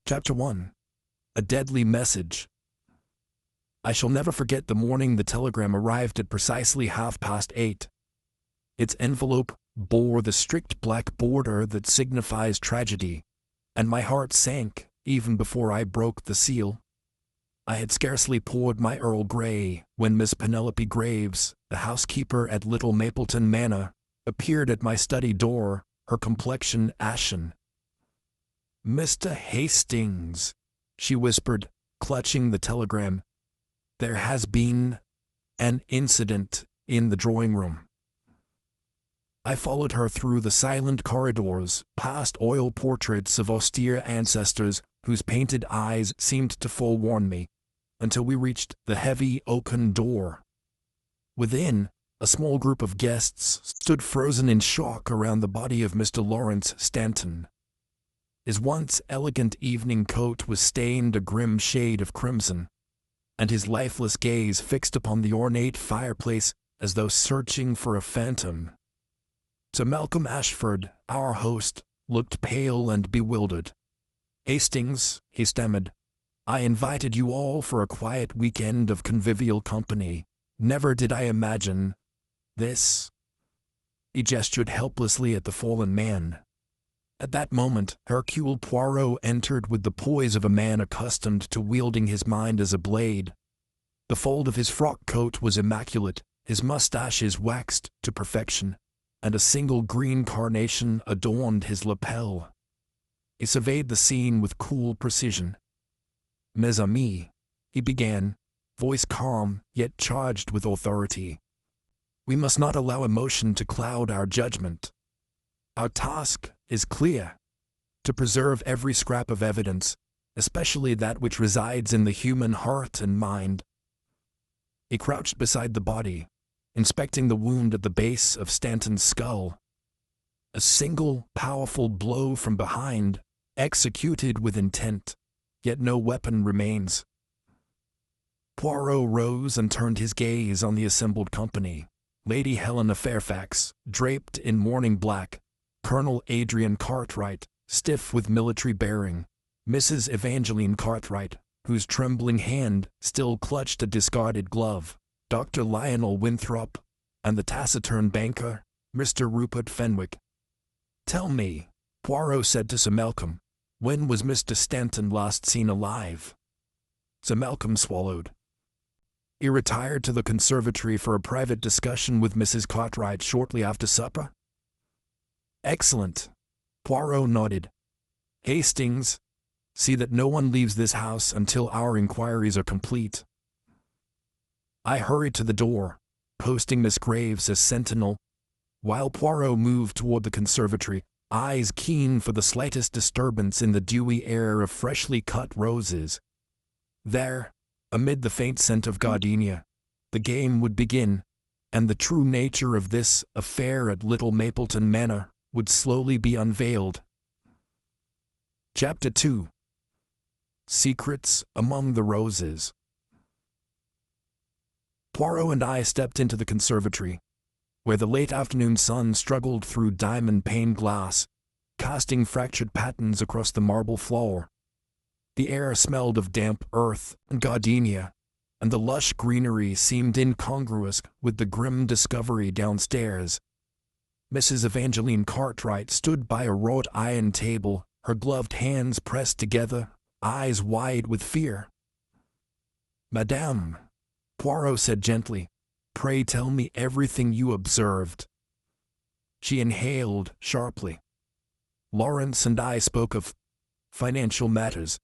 Chapter 1. A Deadly Message. I shall never forget the morning the telegram arrived at precisely 8:30. Its envelope bore the strict black border that signifies tragedy, and my heart sank even before I broke the seal. I had scarcely poured my Earl Grey when Miss Penelope Graves, the housekeeper at Little Mapleton Manor, appeared at my study door, her complexion ashen. "Mr. Hastings," she whispered, clutching the telegram, "there has been an incident in the drawing room." I followed her through the silent corridors, past oil portraits of austere ancestors whose painted eyes seemed to forewarn me, until we reached the heavy oaken door. Within, a small group of guests stood frozen in shock around the body of Mr. Lawrence Stanton. His once elegant evening coat was stained a grim shade of crimson, and his lifeless gaze fixed upon the ornate fireplace as though searching for a phantom. Sir Malcolm Ashford, our host, looked pale and bewildered. "Hastings," he stammered, "I invited you all for a quiet weekend of convivial company. Never did I imagine this." He gestured helplessly at the fallen man. At that moment, Hercule Poirot entered with the poise of a man accustomed to wielding his mind as a blade. The fold of his frock coat was immaculate, his mustaches waxed to perfection, and a single green carnation adorned his lapel. He surveyed the scene with cool precision. "Mes amis," he began, voice calm yet charged with authority, "we must not allow emotion to cloud our judgment. Our task is clear: to preserve every scrap of evidence, especially that which resides in the human heart and mind." He crouched beside the body, inspecting the wound at the base of Stanton's skull. A single, powerful blow from behind, executed with intent, yet no weapon remains. Poirot rose and turned his gaze on the assembled company. Lady Helena Fairfax, draped in mourning black, Colonel Adrian Cartwright, stiff with military bearing, Mrs. Evangeline Cartwright, whose trembling hand still clutched a discarded glove, Dr. Lionel Winthrop, and the taciturn banker, Mr. Rupert Fenwick. "Tell me," Poirot said to Sir Malcolm, "when was Mr. Stanton last seen alive?" Sir Malcolm swallowed. "He retired to the conservatory for a private discussion with Mrs. Cartwright shortly after supper." "Excellent." Poirot nodded. "Hastings, see that no one leaves this house until our inquiries are complete." I hurried to the door, posting Miss Graves as sentinel, while Poirot moved toward the conservatory, eyes keen for the slightest disturbance in the dewy air of freshly cut roses. There, amid the faint scent of gardenia, the game would begin, and the true nature of this affair at Little Mapleton Manor would slowly be unveiled. Chapter 2. Secrets Among the Roses. Poirot and I stepped into the conservatory, where the late afternoon sun struggled through diamond-paned glass, casting fractured patterns across the marble floor. The air smelled of damp earth and gardenia, and the lush greenery seemed incongruous with the grim discovery downstairs. Mrs. Evangeline Cartwright stood by a wrought iron table, her gloved hands pressed together, eyes wide with fear. "Madame," Poirot said gently, "pray tell me everything you observed." She inhaled sharply. "Lawrence and I spoke of financial matters."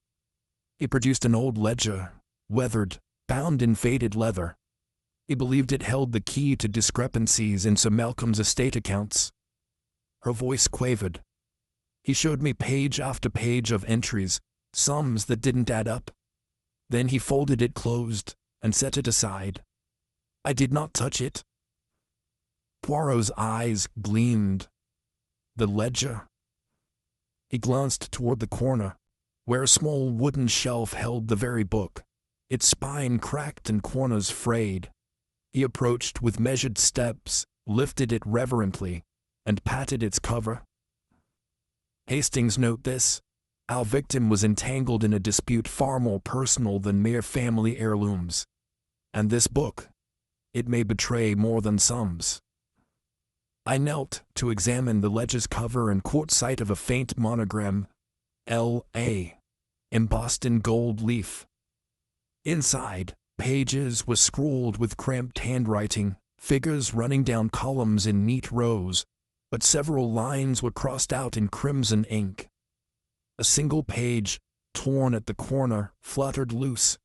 He produced an old ledger, weathered, bound in faded leather. He believed it held the key to discrepancies in Sir Malcolm's estate accounts. Her voice quavered. He showed me page after page of entries, sums that didn't add up. Then he folded it closed and set it aside. I did not touch it. Poirot's eyes gleamed. The ledger? He glanced toward the corner, where a small wooden shelf held the very book, its spine cracked and corners frayed. He approached with measured steps, lifted it reverently, and patted its cover. "Hastings, note this," Our victim was entangled in a dispute far more personal than mere family heirlooms. And this book, it may betray more than sums. I knelt to examine the ledger's cover and caught sight of a faint monogram, L.A., embossed in gold leaf. Inside, pages were scrawled with cramped handwriting, figures running down columns in neat rows, but several lines were crossed out in crimson ink. A single page, torn at the corner, fluttered loose.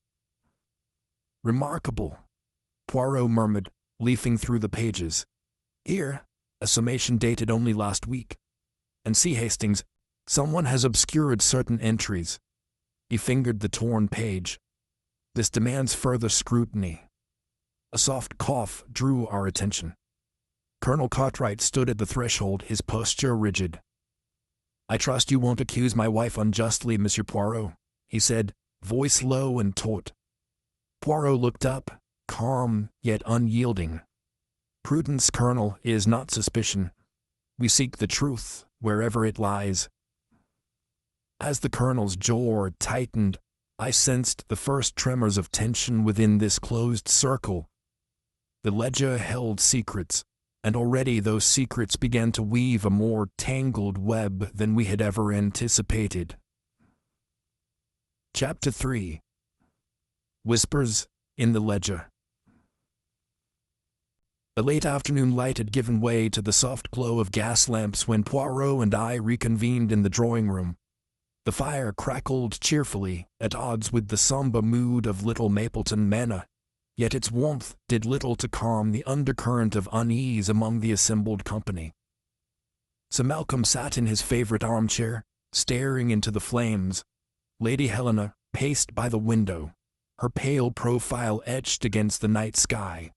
"Remarkable," Poirot murmured, leafing through the pages. "Here, a summation dated only last week. And see, Hastings, someone has obscured certain entries." He fingered the torn page. "This demands further scrutiny." A soft cough drew our attention. Colonel Cartwright stood at the threshold, his posture rigid. "I trust you won't accuse my wife unjustly, Monsieur Poirot," he said, voice low and taut. Poirot looked up, calm yet unyielding. "Prudence, Colonel, is not suspicion. We seek the truth, wherever it lies." As the Colonel's jaw tightened, I sensed the first tremors of tension within this closed circle. The ledger held secrets, and already those secrets began to weave a more tangled web than we had ever anticipated. Chapter 3. Whispers in the Ledger. The late afternoon light had given way to the soft glow of gas lamps when Poirot and I reconvened in the drawing room. The fire crackled cheerfully, at odds with the somber mood of Little Mapleton Manor, yet its warmth did little to calm the undercurrent of unease among the assembled company. Sir Malcolm sat in his favorite armchair, staring into the flames. Lady Helena paced by the window, her pale profile etched against the night sky.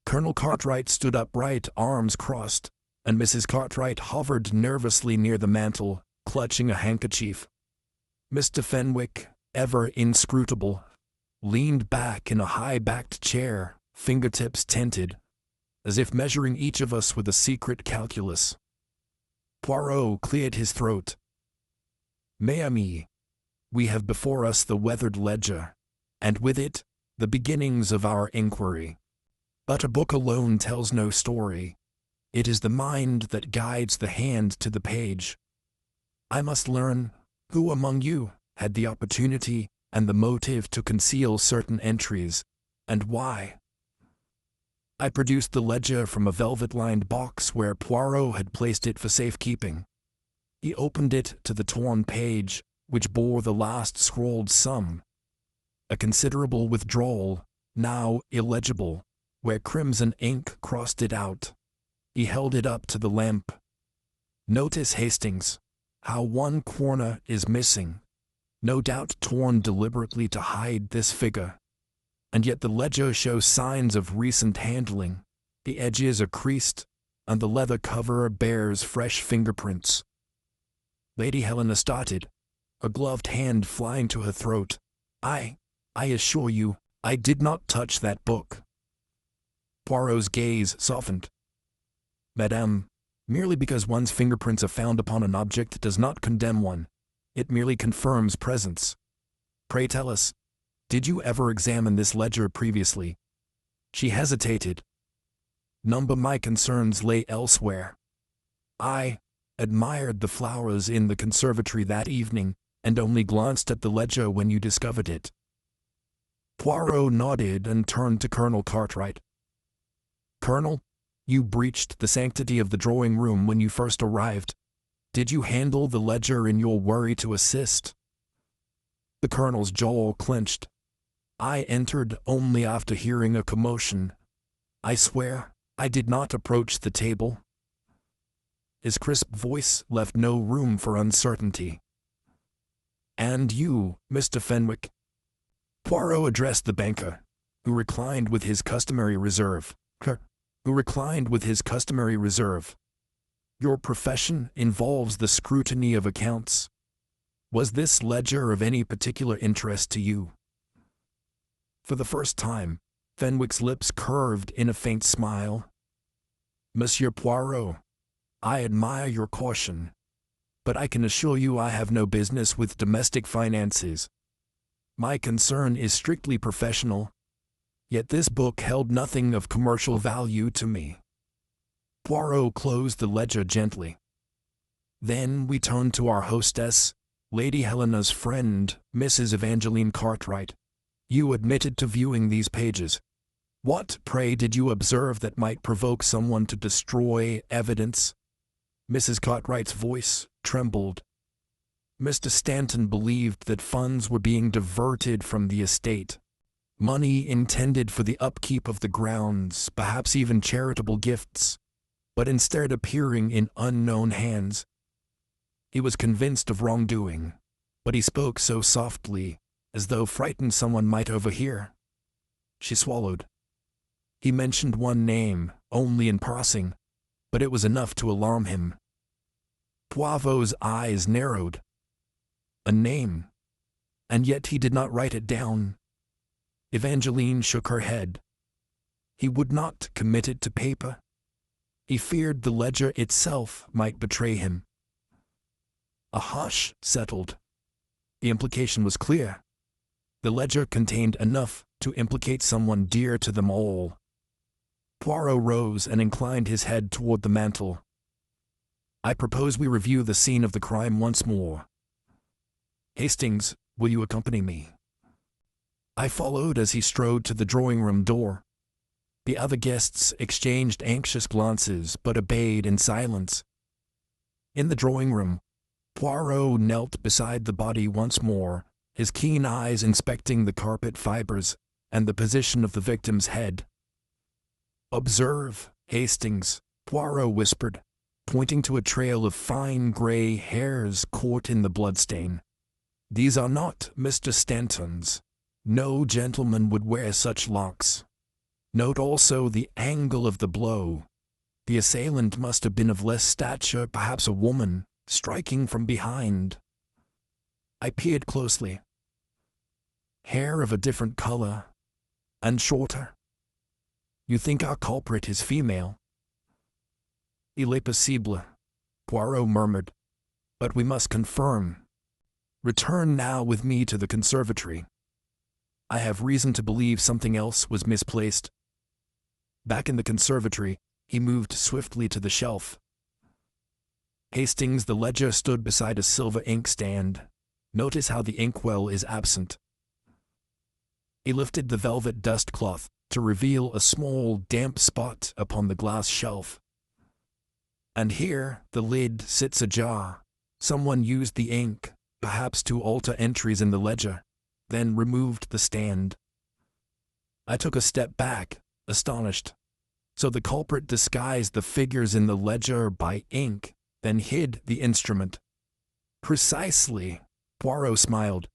Colonel Cartwright stood upright, arms crossed, and Mrs. Cartwright hovered nervously near the mantel, clutching a handkerchief. Mr. Fenwick, ever inscrutable, leaned back in a high-backed chair, fingertips tented, as if measuring each of us with a secret calculus. Poirot cleared his throat. "Mes amis, we have before us the weathered ledger, and with it, the beginnings of our inquiry. But a book alone tells no story. It is the mind that guides the hand to the page. I must learn who among you had the opportunity and the motive to conceal certain entries, and why." I produced the ledger from a velvet-lined box where Poirot had placed it for safekeeping. He opened it to the torn page, which bore the last scrawled sum. A considerable withdrawal, now illegible, where crimson ink crossed it out. He held it up to the lamp. "Notice, Hastings, how one corner is missing, no doubt torn deliberately to hide this figure. And yet the ledger shows signs of recent handling. The edges are creased, and the leather cover bears fresh fingerprints." Lady Helena started, a gloved hand flying to her throat. I assure you, I did not touch that book." Poirot's gaze softened. "Madame, merely because one's fingerprints are found upon an object does not condemn one. It merely confirms presence. Pray tell us, did you ever examine this ledger previously?" She hesitated. My concerns lay elsewhere. "I admired the flowers in the conservatory that evening, and only glanced at the ledger when you discovered it." Poirot nodded and turned to Colonel Cartwright. "Colonel, you breached the sanctity of the drawing room when you first arrived. Did you handle the ledger in your worry to assist?" The Colonel's jaw clenched. "I entered only after hearing a commotion. I swear I did not approach the table." His crisp voice left no room for uncertainty. "And you, Mr. Fenwick?" Poirot addressed the banker, who reclined with his customary reserve. "Your profession involves the scrutiny of accounts. Was this ledger of any particular interest to you?" For the first time, Fenwick's lips curved in a faint smile. "Monsieur Poirot, I admire your caution, but I can assure you I have no business with domestic finances. My concern is strictly professional, yet this book held nothing of commercial value to me." Poirot closed the ledger gently. Then we turned to our hostess, Lady Helena's friend, Mrs. Evangeline Cartwright. "You admitted to viewing these pages. What, pray, did you observe that might provoke someone to destroy evidence?" Mrs. Cartwright's voice trembled. "Mr. Stanton believed that funds were being diverted from the estate. Money intended for the upkeep of the grounds, perhaps even charitable gifts, but instead appearing in unknown hands. He was convinced of wrongdoing, but he spoke so softly, as though frightened someone might overhear." She swallowed. "He mentioned one name, only in passing, but it was enough to alarm him." Poirot's eyes narrowed. "A name, and yet he did not write it down." Evangeline shook her head. "He would not commit it to paper. He feared the ledger itself might betray him." A hush settled. The implication was clear. The ledger contained enough to implicate someone dear to them all. Poirot rose and inclined his head toward the mantel. "I propose we review the scene of the crime once more. Hastings, will you accompany me?" I followed as he strode to the drawing-room door. The other guests exchanged anxious glances but obeyed in silence. In the drawing-room, Poirot knelt beside the body once more, his keen eyes inspecting the carpet fibers and the position of the victim's head. "Observe, Hastings," Poirot whispered, pointing to a trail of fine gray hairs caught in the bloodstain. "These are not Mr. Stanton's. No gentleman would wear such locks. Note also the angle of the blow. The assailant must have been of less stature, perhaps a woman, striking from behind." I peered closely. "Hair of a different color, and shorter. You think our culprit is female?" "Il est possible," Poirot murmured, "but we must confirm. Return now with me to the conservatory. I have reason to believe something else was misplaced." Back in the conservatory, he moved swiftly to the shelf. "Hastings, the ledger stood beside a silver inkstand. Notice how the inkwell is absent." He lifted the velvet dust cloth to reveal a small, damp spot upon the glass shelf. "And here the lid sits ajar. Someone used the ink, perhaps to alter entries in the ledger, then removed the stand." I took a step back, astonished. So the culprit disguised the figures in the ledger by ink, then hid the instrument. "Precisely," Poirot smiled.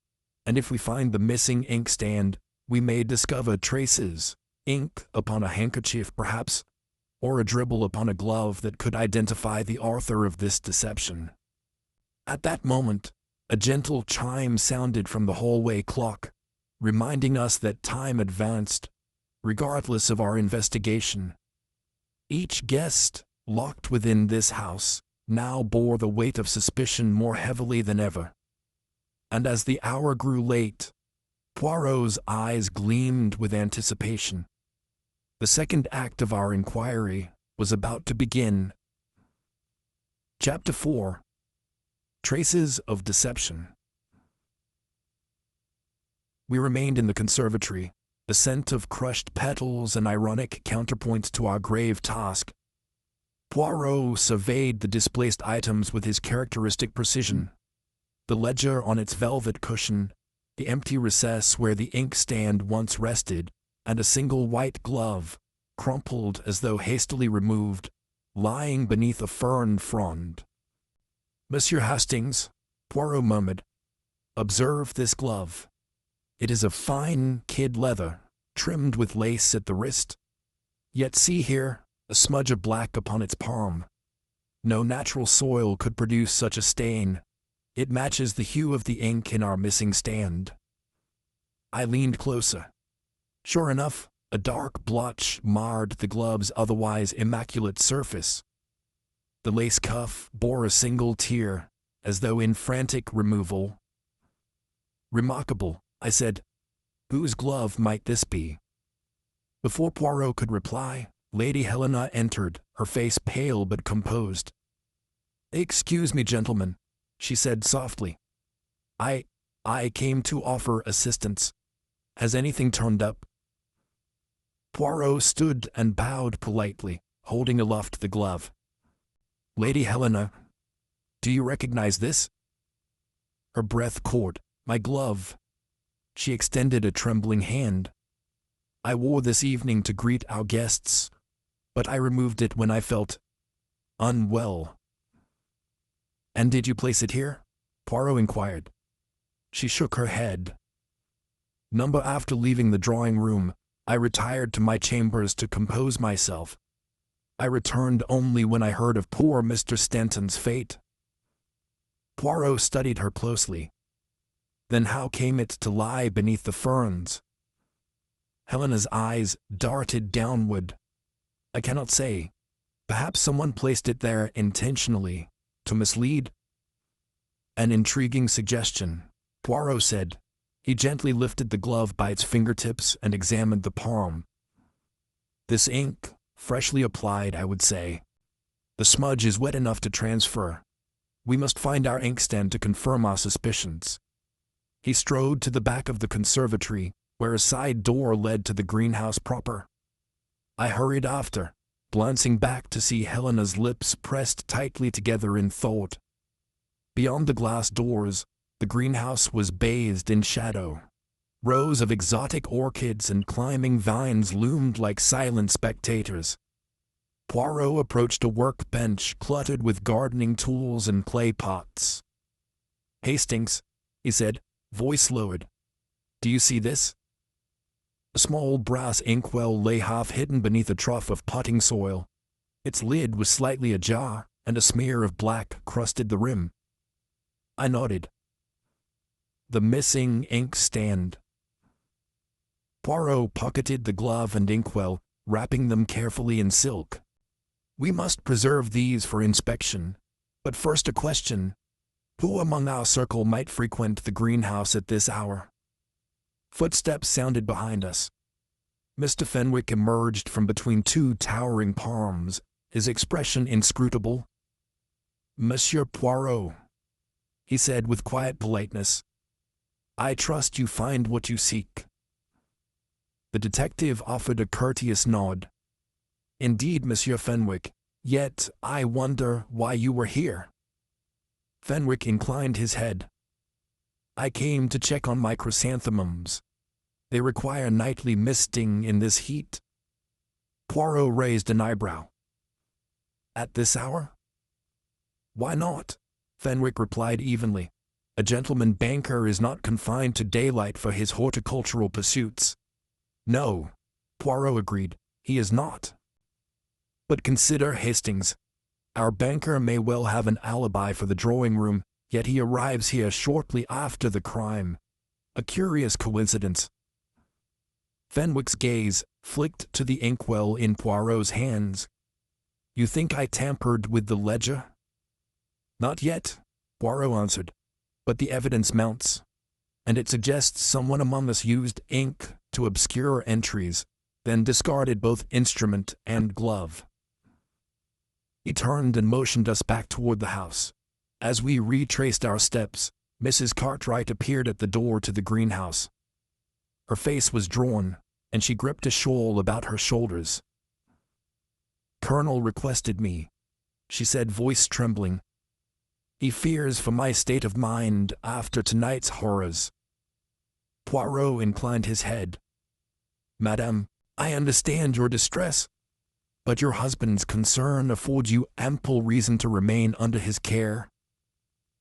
"And if we find the missing inkstand, we may discover traces, ink upon a handkerchief perhaps, or a dribble upon a glove that could identify the author of this deception." At that moment, a gentle chime sounded from the hallway clock, reminding us that time advanced, regardless of our investigation. Each guest, locked within this house, now bore the weight of suspicion more heavily than ever. And as the hour grew late, Poirot's eyes gleamed with anticipation. The second act of our inquiry was about to begin. Chapter 4. Traces of Deception. We remained in the conservatory, the scent of crushed petals an ironic counterpoint to our grave task. Poirot surveyed the displaced items with his characteristic precision. The ledger on its velvet cushion, the empty recess where the inkstand once rested, and a single white glove, crumpled as though hastily removed, lying beneath a fern frond. "Monsieur Hastings," Poirot murmured, "observe this glove. It is of fine kid leather, trimmed with lace at the wrist. Yet see here, a smudge of black upon its palm. No natural soil could produce such a stain. It matches the hue of the ink in our missing stand." I leaned closer. Sure enough, a dark blotch marred the glove's otherwise immaculate surface. The lace cuff bore a single tear, as though in frantic removal. "Remarkable," I said. "Whose glove might this be?" Before Poirot could reply, Lady Helena entered, her face pale but composed. "Excuse me, gentlemen," she said softly. I came to offer assistance. Has anything turned up?" Poirot stood and bowed politely, holding aloft the glove. "Lady Helena, do you recognize this?" Her breath caught. "My glove." She extended a trembling hand. "I wore this evening to greet our guests, but I removed it when I felt unwell." "And did you place it here?" Poirot inquired. She shook her head. After leaving the drawing room, I retired to my chambers to compose myself. I returned only when I heard of poor Mr. Stanton's fate. Poirot studied her closely. "Then how came it to lie beneath the ferns?" Helena's eyes darted downward. "I cannot say. Perhaps someone placed it there intentionally, to mislead." "An intriguing suggestion," Poirot said. He gently lifted the glove by its fingertips and examined the palm. "This ink, freshly applied, I would say. The smudge is wet enough to transfer. We must find our inkstand to confirm our suspicions." He strode to the back of the conservatory, where a side door led to the greenhouse proper. I hurried after, glancing back to see Helena's lips pressed tightly together in thought. Beyond the glass doors, the greenhouse was bathed in shadow. Rows of exotic orchids and climbing vines loomed like silent spectators. Poirot approached a workbench cluttered with gardening tools and clay pots. "Hastings," he said, voice lowered. "Do you see this?" A small brass inkwell lay half hidden beneath a trough of potting soil. Its lid was slightly ajar, and a smear of black crusted the rim. I nodded. "The missing inkstand." Poirot pocketed the glove and inkwell, wrapping them carefully in silk. "We must preserve these for inspection. But first a question. Who among our circle might frequent the greenhouse at this hour?" Footsteps sounded behind us. Mr. Fenwick emerged from between two towering palms, his expression inscrutable. "Monsieur Poirot," he said with quiet politeness, "I trust you find what you seek." The detective offered a courteous nod. "Indeed, Monsieur Fenwick, yet I wonder why you were here." Fenwick inclined his head. "I came to check on my chrysanthemums. They require nightly misting in this heat." Poirot raised an eyebrow. "At this hour?" "Why not?" Fenwick replied evenly. "A gentleman banker is not confined to daylight for his horticultural pursuits." "No," Poirot agreed, "he is not. But consider Hastings. Our banker may well have an alibi for the drawing room, yet he arrives here shortly after the crime. A curious coincidence." Fenwick's gaze flicked to the inkwell in Poirot's hands. "You think I tampered with the ledger?" "Not yet," Poirot answered, "but the evidence mounts, and it suggests someone among us used ink to obscure entries, then discarded both instrument and glove." He turned and motioned us back toward the house. As we retraced our steps, Mrs. Cartwright appeared at the door to the greenhouse. Her face was drawn, and she gripped a shawl about her shoulders. "Colonel requested me," she said, voice trembling. "He fears for my state of mind after tonight's horrors." Poirot inclined his head. "Madame, I understand your distress, but your husband's concern affords you ample reason to remain under his care.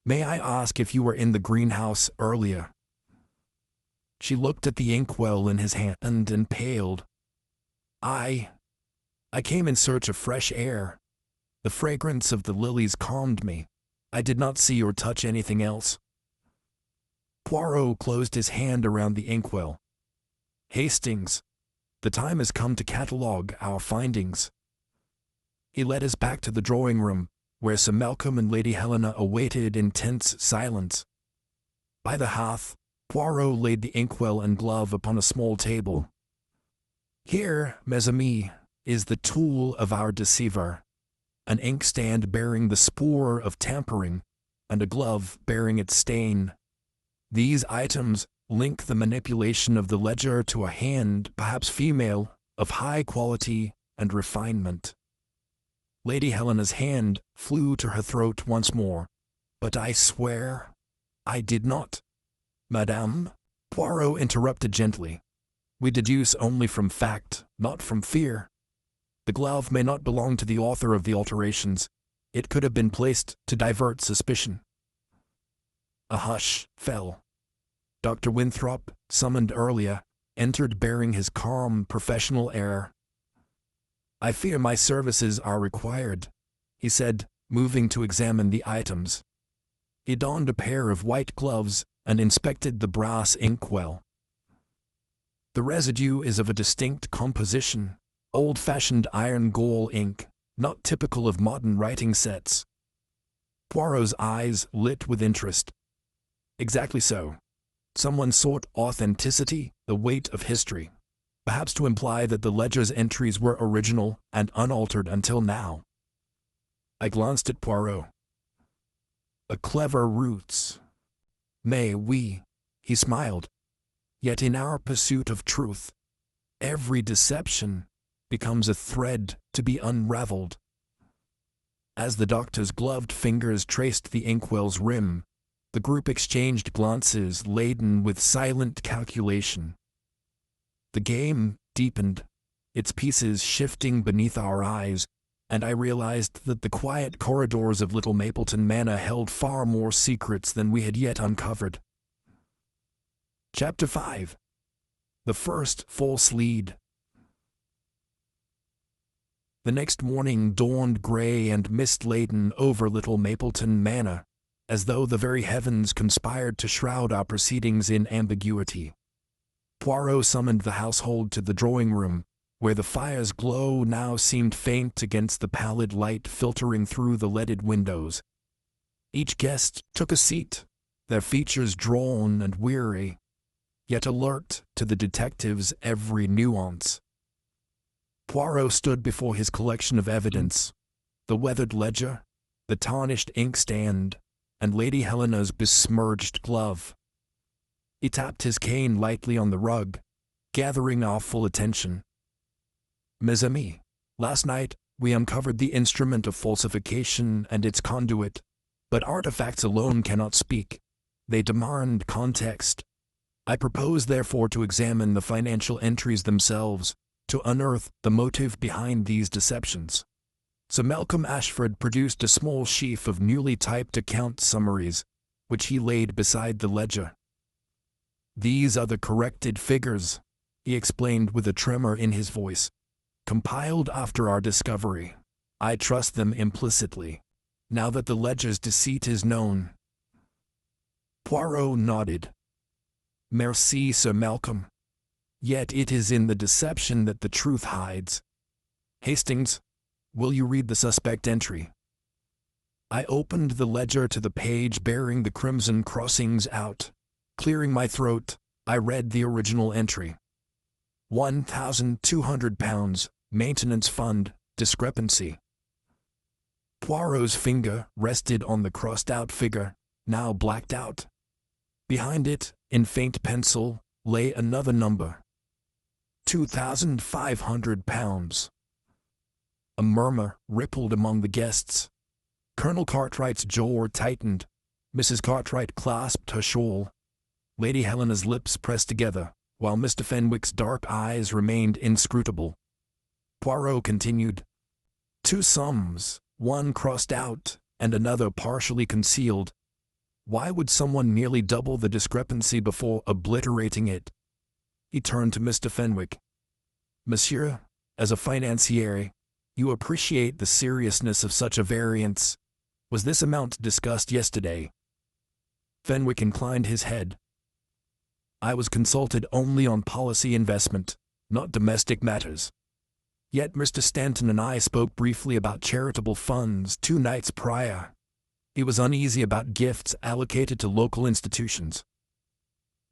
May I ask if you were in the greenhouse earlier?" She looked at the inkwell in his hand and paled. I came in search of fresh air. The fragrance of the lilies calmed me. I did not see or touch anything else." Poirot closed his hand around the inkwell. "Hastings, the time has come to catalogue our findings." He led us back to the drawing room, where Sir Malcolm and Lady Helena awaited in tense silence. By the hearth, Poirot laid the inkwell and glove upon a small table. "Here, mes amis, is the tool of our deceiver, an inkstand bearing the spoor of tampering, and a glove bearing its stain. These items link the manipulation of the ledger to a hand, perhaps female, of high quality and refinement." Lady Helena's hand flew to her throat once more. "But I swear I did not." "Madame," Poirot interrupted gently, "we deduce only from fact, not from fear. The glove may not belong to the author of the alterations. It could have been placed to divert suspicion." A hush fell. Dr. Winthrop, summoned earlier, entered bearing his calm, professional air. "I fear my services are required," he said, moving to examine the items. He donned a pair of white gloves and inspected the brass inkwell. "The residue is of a distinct composition, old-fashioned iron gall ink, not typical of modern writing sets." Poirot's eyes lit with interest. "Exactly so. Someone sought authenticity, the weight of history, perhaps to imply that the ledger's entries were original and unaltered until now." I glanced at Poirot. "A clever ruse. Mais oui," he smiled. "Yet in our pursuit of truth, every deception becomes a thread to be unraveled." As the doctor's gloved fingers traced the inkwell's rim, the group exchanged glances laden with silent calculation. The game deepened, its pieces shifting beneath our eyes, and I realized that the quiet corridors of Little Mapleton Manor held far more secrets than we had yet uncovered. Chapter 5. The First False Lead. The next morning dawned gray and mist-laden over Little Mapleton Manor, as though the very heavens conspired to shroud our proceedings in ambiguity. Poirot summoned the household to the drawing-room, where the fire's glow now seemed faint against the pallid light filtering through the leaded windows. Each guest took a seat, their features drawn and weary, yet alert to the detective's every nuance. Poirot stood before his collection of evidence, the weathered ledger, the tarnished inkstand, and Lady Helena's besmirched glove. He tapped his cane lightly on the rug, gathering our full attention. "Mes amis, last night we uncovered the instrument of falsification and its conduit, but artifacts alone cannot speak. They demand context. I propose therefore to examine the financial entries themselves, to unearth the motive behind these deceptions." Sir Malcolm Ashford produced a small sheaf of newly typed account summaries, which he laid beside the ledger. "These are the corrected figures," he explained with a tremor in his voice, "compiled after our discovery. I trust them implicitly, now that the ledger's deceit is known." Poirot nodded. "Merci, Sir Malcolm. Yet it is in the deception that the truth hides. Hastings, will you read the suspect entry?" I opened the ledger to the page bearing the crimson crossings out. Clearing my throat, I read the original entry. £1,200, maintenance fund, discrepancy. Poirot's finger rested on the crossed-out figure, now blacked out. Behind it, in faint pencil, lay another number. £2,500. A murmur rippled among the guests. Colonel Cartwright's jaw tightened. Mrs. Cartwright clasped her shawl. Lady Helena's lips pressed together, while Mr. Fenwick's dark eyes remained inscrutable. Poirot continued, "Two sums, one crossed out and another partially concealed. Why would someone nearly double the discrepancy before obliterating it?" He turned to Mr. Fenwick. "Monsieur, as a financier, you appreciate the seriousness of such a variance. Was this amount discussed yesterday?" Fenwick inclined his head. "I was consulted only on policy investment, not domestic matters." Yet Mr. Stanton and I spoke briefly about charitable funds 2 nights prior. He was uneasy about gifts allocated to local institutions.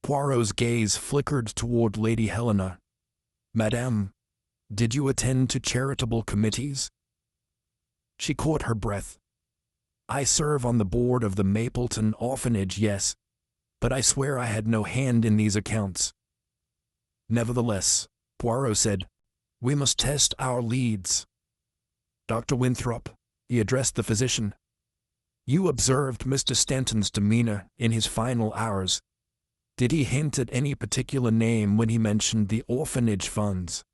Poirot's gaze flickered toward Lady Helena. "Madame, did you attend to charitable committees?" She caught her breath. "I serve on the board of the Mapleton Orphanage, yes, but I swear I had no hand in these accounts." "Nevertheless," Poirot said, "we must test our leads. Dr. Winthrop," he addressed the physician, "you observed Mr. Stanton's demeanor in his final hours. Did he hint at any particular name when he mentioned the orphanage funds?"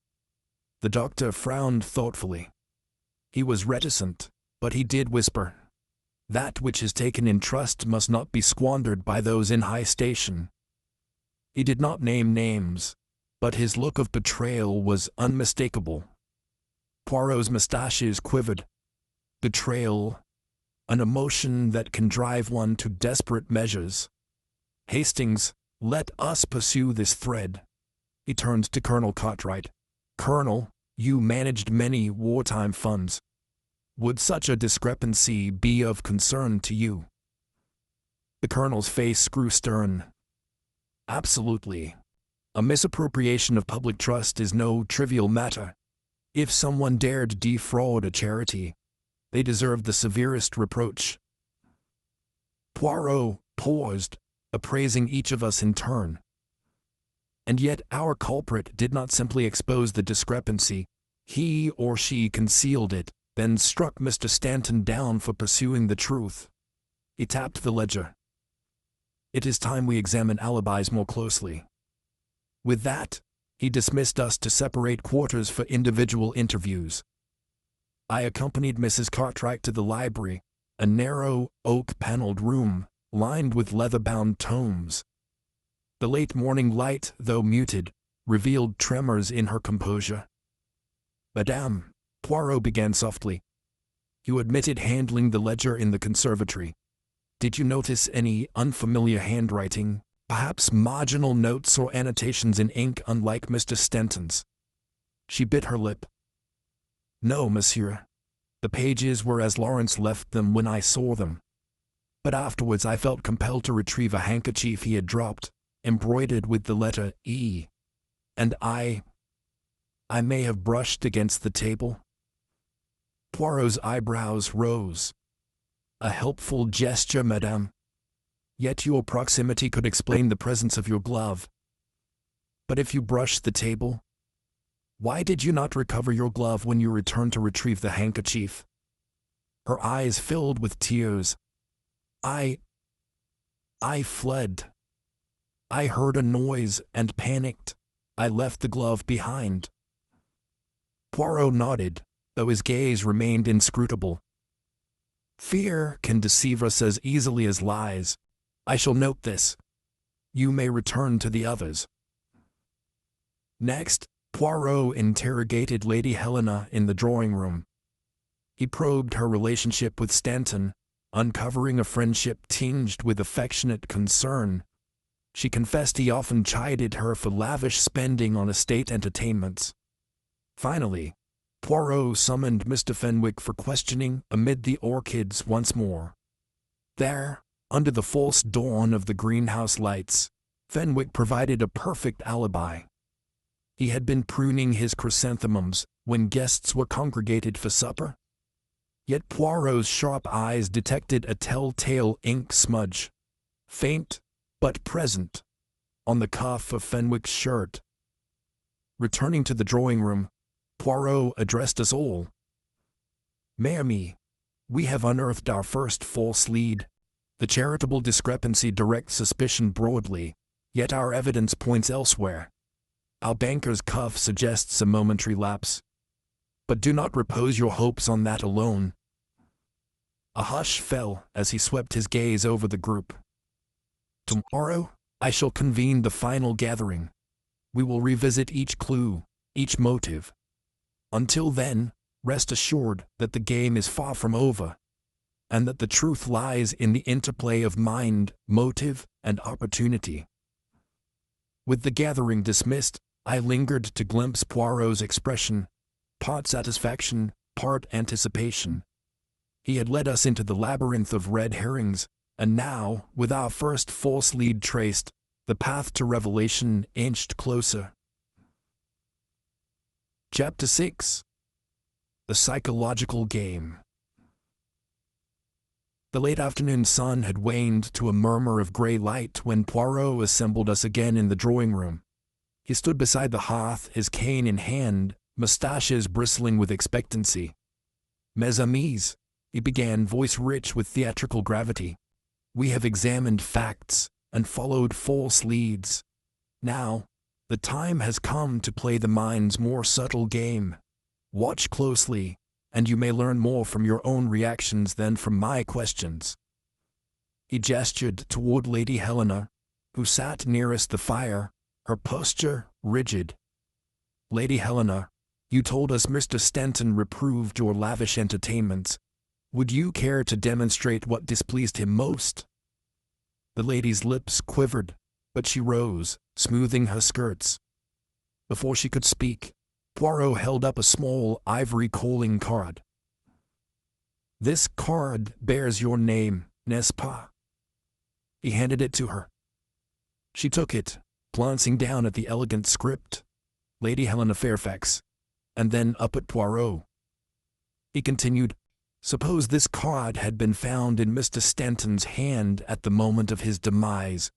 The doctor frowned thoughtfully. He was reticent, but he did whisper, "That which is taken in trust must not be squandered by those in high station." He did not name names, but his look of betrayal was unmistakable. Poirot's mustaches quivered. Betrayal, an emotion that can drive one to desperate measures. "Hastings, let us pursue this thread." He turned to Colonel Cartwright. "Colonel, you managed many wartime funds. Would such a discrepancy be of concern to you?" The colonel's face grew stern. "Absolutely. A misappropriation of public trust is no trivial matter. If someone dared defraud a charity, they deserve the severest reproach." Poirot paused, appraising each of us in turn. And yet our culprit did not simply expose the discrepancy. He or she concealed it, then struck Mr. Stanton down for pursuing the truth. He tapped the ledger. "It is time we examine alibis more closely." With that, he dismissed us to separate quarters for individual interviews. I accompanied Mrs. Cartwright to the library, a narrow, oak-paneled room, lined with leather-bound tomes. The late morning light, though muted, revealed tremors in her composure. "Madame," Poirot began softly, "you admitted handling the ledger in the conservatory. Did you notice any unfamiliar handwriting, perhaps marginal notes or annotations in ink unlike Mr. Stanton's?" She bit her lip. "No, monsieur. The pages were as Lawrence left them when I saw them. But afterwards I felt compelled to retrieve a handkerchief he had dropped, embroidered with the letter E. And I may have brushed against the table." Poirot's eyebrows rose. "A helpful gesture, madame. Yet your proximity could explain the presence of your glove. But if you brushed the table, why did you not recover your glove when you returned to retrieve the handkerchief?" Her eyes filled with tears. I fled. I heard a noise and panicked. I left the glove behind." Poirot nodded, though his gaze remained inscrutable. "Fear can deceive us as easily as lies. I shall note this. You may return to the others." Next, Poirot interrogated Lady Helena in the drawing room. He probed her relationship with Stanton, uncovering a friendship tinged with affectionate concern. She confessed he often chided her for lavish spending on estate entertainments. Finally, Poirot summoned Mr. Fenwick for questioning amid the orchids once more. There, under the false dawn of the greenhouse lights, Fenwick provided a perfect alibi. He had been pruning his chrysanthemums when guests were congregated for supper. Yet Poirot's sharp eyes detected a telltale ink smudge, faint but present, on the cuff of Fenwick's shirt. Returning to the drawing room, Poirot addressed us all. "Mes amis, we have unearthed our first false lead. The charitable discrepancy directs suspicion broadly, yet our evidence points elsewhere. Our banker's cuff suggests a momentary lapse. But do not repose your hopes on that alone." A hush fell as he swept his gaze over the group. "Tomorrow, I shall convene the final gathering. We will revisit each clue, each motive. Until then, rest assured that the game is far from over, and that the truth lies in the interplay of mind, motive, and opportunity." With the gathering dismissed, I lingered to glimpse Poirot's expression, part satisfaction, part anticipation. He had led us into the labyrinth of red herrings, and now, with our first false lead traced, the path to revelation inched closer. Chapter 6. The Psychological Game. The late afternoon sun had waned to a murmur of grey light when Poirot assembled us again in the drawing-room. He stood beside the hearth, his cane in hand, moustaches bristling with expectancy. "Mes amis," he began, voice rich with theatrical gravity, "we have examined facts and followed false leads. Now, the time has come to play the mind's more subtle game. Watch closely, and you may learn more from your own reactions than from my questions." He gestured toward Lady Helena, who sat nearest the fire, her posture rigid. "Lady Helena, you told us Mr. Stanton reproved your lavish entertainments. Would you care to demonstrate what displeased him most?" The lady's lips quivered, but she rose, smoothing her skirts. Before she could speak, Poirot held up a small ivory calling card. "This card bears your name, n'est-ce pas?" He handed it to her. She took it, glancing down at the elegant script, Lady Helena Fairfax, and then up at Poirot. He continued, "Suppose this card had been found in Mr. Stanton's hand at the moment of his demise.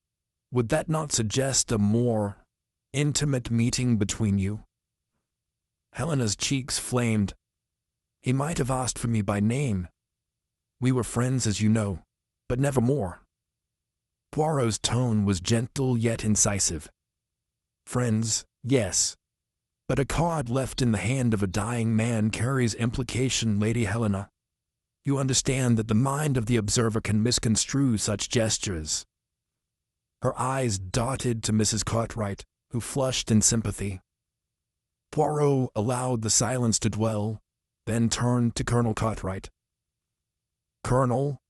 Would that not suggest a more intimate meeting between you?" Helena's cheeks flamed. "He might have asked for me by name. We were friends, as you know, but never more." Poirot's tone was gentle yet incisive. "Friends, yes. But a card left in the hand of a dying man carries implication, Lady Helena. You understand that the mind of the observer can misconstrue such gestures." Her eyes darted to Mrs. Cartwright, who flushed in sympathy. Poirot allowed the silence to dwell, then turned to Colonel Cartwright. "Colonel,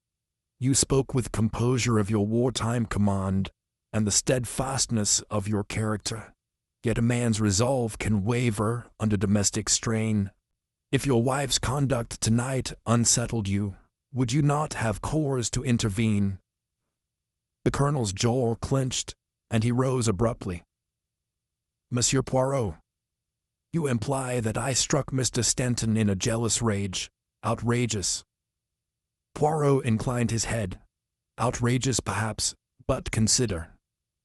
you spoke with composure of your wartime command and the steadfastness of your character. Yet a man's resolve can waver under domestic strain. If your wife's conduct tonight unsettled you, would you not have cause to intervene?" The colonel's jaw clenched, and he rose abruptly. "Monsieur Poirot, you imply that I struck Mr. Stanton in a jealous rage. Outrageous." Poirot inclined his head. "Outrageous, perhaps, but consider.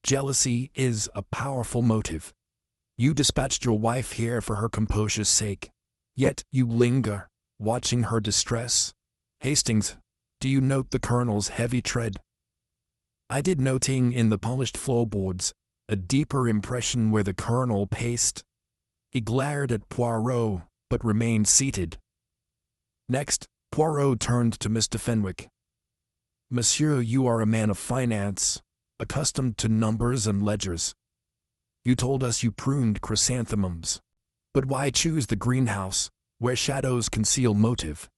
Jealousy is a powerful motive. You dispatched your wife here for her composure's sake. Yet you linger, watching her distress. Hastings, do you note the colonel's heavy tread?" I did, noting in the polished floorboards a deeper impression where the colonel paced. He glared at Poirot, but remained seated. Next, Poirot turned to Mr. Fenwick. "Monsieur, you are a man of finance, accustomed to numbers and ledgers. You told us you pruned chrysanthemums. But why choose the greenhouse, where shadows conceal motive?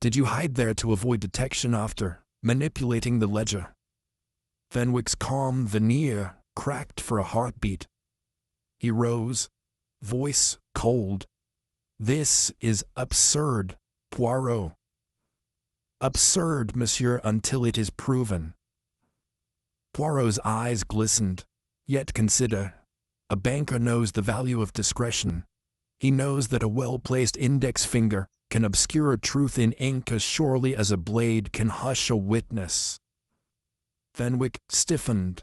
Did you hide there to avoid detection after manipulating the ledger?" Fenwick's calm veneer cracked for a heartbeat. He rose, voice cold. "This is absurd, Poirot." "Absurd, monsieur, until it is proven." Poirot's eyes glistened. "Yet consider. A banker knows the value of discretion. He knows that a well-placed index finger can obscure truth in ink as surely as a blade can hush a witness." Fenwick stiffened,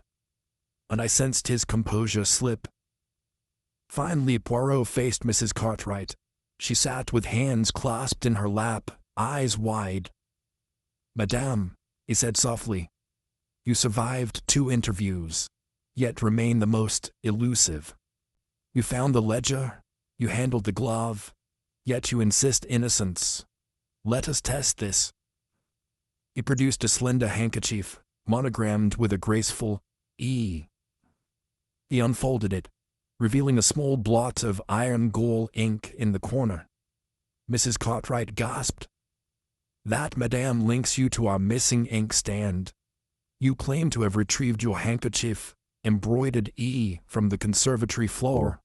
and I sensed his composure slip. Finally, Poirot faced Mrs. Cartwright. She sat with hands clasped in her lap, eyes wide. "Madame," he said softly, "you survived 2 interviews, yet remain the most elusive. You found the ledger, you handled the glove, yet you insist innocence. Let us test this." He produced a slender handkerchief, monogrammed with a graceful E. He unfolded it, revealing a small blot of iron gall ink in the corner. Mrs. Cartwright gasped. "That, madame, links you to our missing inkstand. You claim to have retrieved your handkerchief, embroidered E, from the conservatory floor.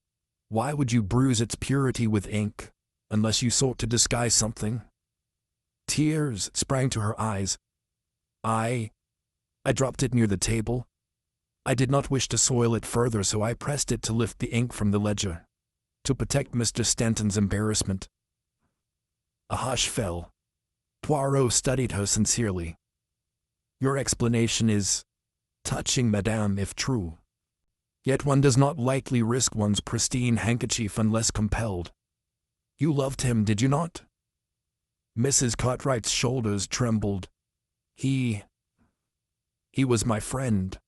Why would you bruise its purity with ink? unless you sought to disguise something. Tears sprang to her eyes. I dropped it near the table. I did not wish to soil it further, so I pressed it to lift the ink from the ledger, to protect Mr. Stanton's embarrassment. A hush fell. Poirot studied her sincerely. Your explanation is touching, madame, if true. Yet one does not lightly risk one's pristine handkerchief unless compelled. You loved him, did you not? Mrs. Cartwright's shoulders trembled. He was my friend.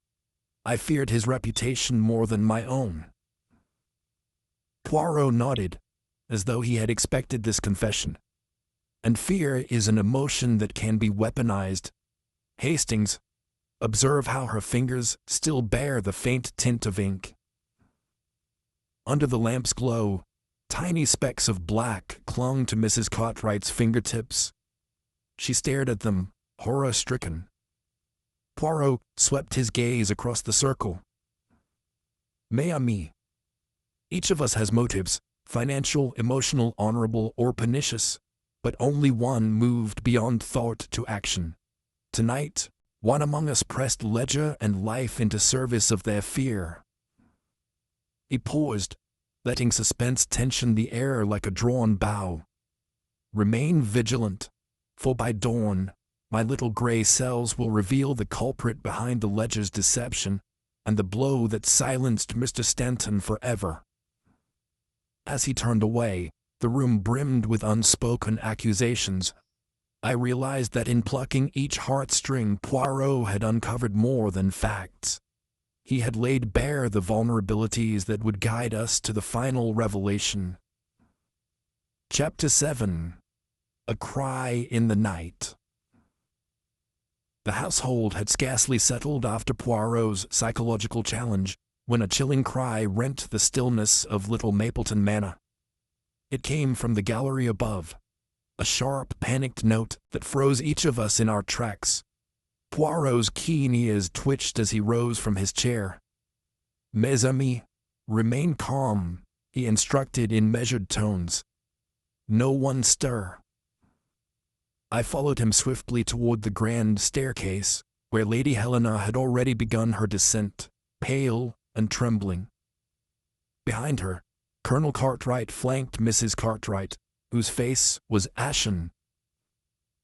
I feared his reputation more than my own. Poirot nodded, as though he had expected this confession. And fear is an emotion that can be weaponized. Hastings, observe how her fingers still bear the faint tint of ink. Under the lamp's glow, tiny specks of black clung to Mrs. Cartwright's fingertips. She stared at them, horror-stricken. Poirot swept his gaze across the circle. Mes amis. Each of us has motives, financial, emotional, honorable, or pernicious, but only one moved beyond thought to action. Tonight, one among us pressed ledger and life into service of their fear. He paused, letting suspense tension the air like a drawn bow. Remain vigilant, for by dawn, my little gray cells will reveal the culprit behind the ledger's deception and the blow that silenced Mr. Stanton forever. As he turned away, the room brimmed with unspoken accusations. I realized that in plucking each heartstring, Poirot had uncovered more than facts. He had laid bare the vulnerabilities that would guide us to the final revelation. Chapter 7. A Cry in the Night. The household had scarcely settled after Poirot's psychological challenge when a chilling cry rent the stillness of Little Mapleton Manor. It came from the gallery above, a sharp, panicked note that froze each of us in our tracks. Poirot's keen ears twitched as he rose from his chair. Mes amis, remain calm, he instructed in measured tones. No one stir. I followed him swiftly toward the grand staircase, where Lady Helena had already begun her descent, pale and trembling. Behind her, Colonel Cartwright flanked Mrs. Cartwright, whose face was ashen.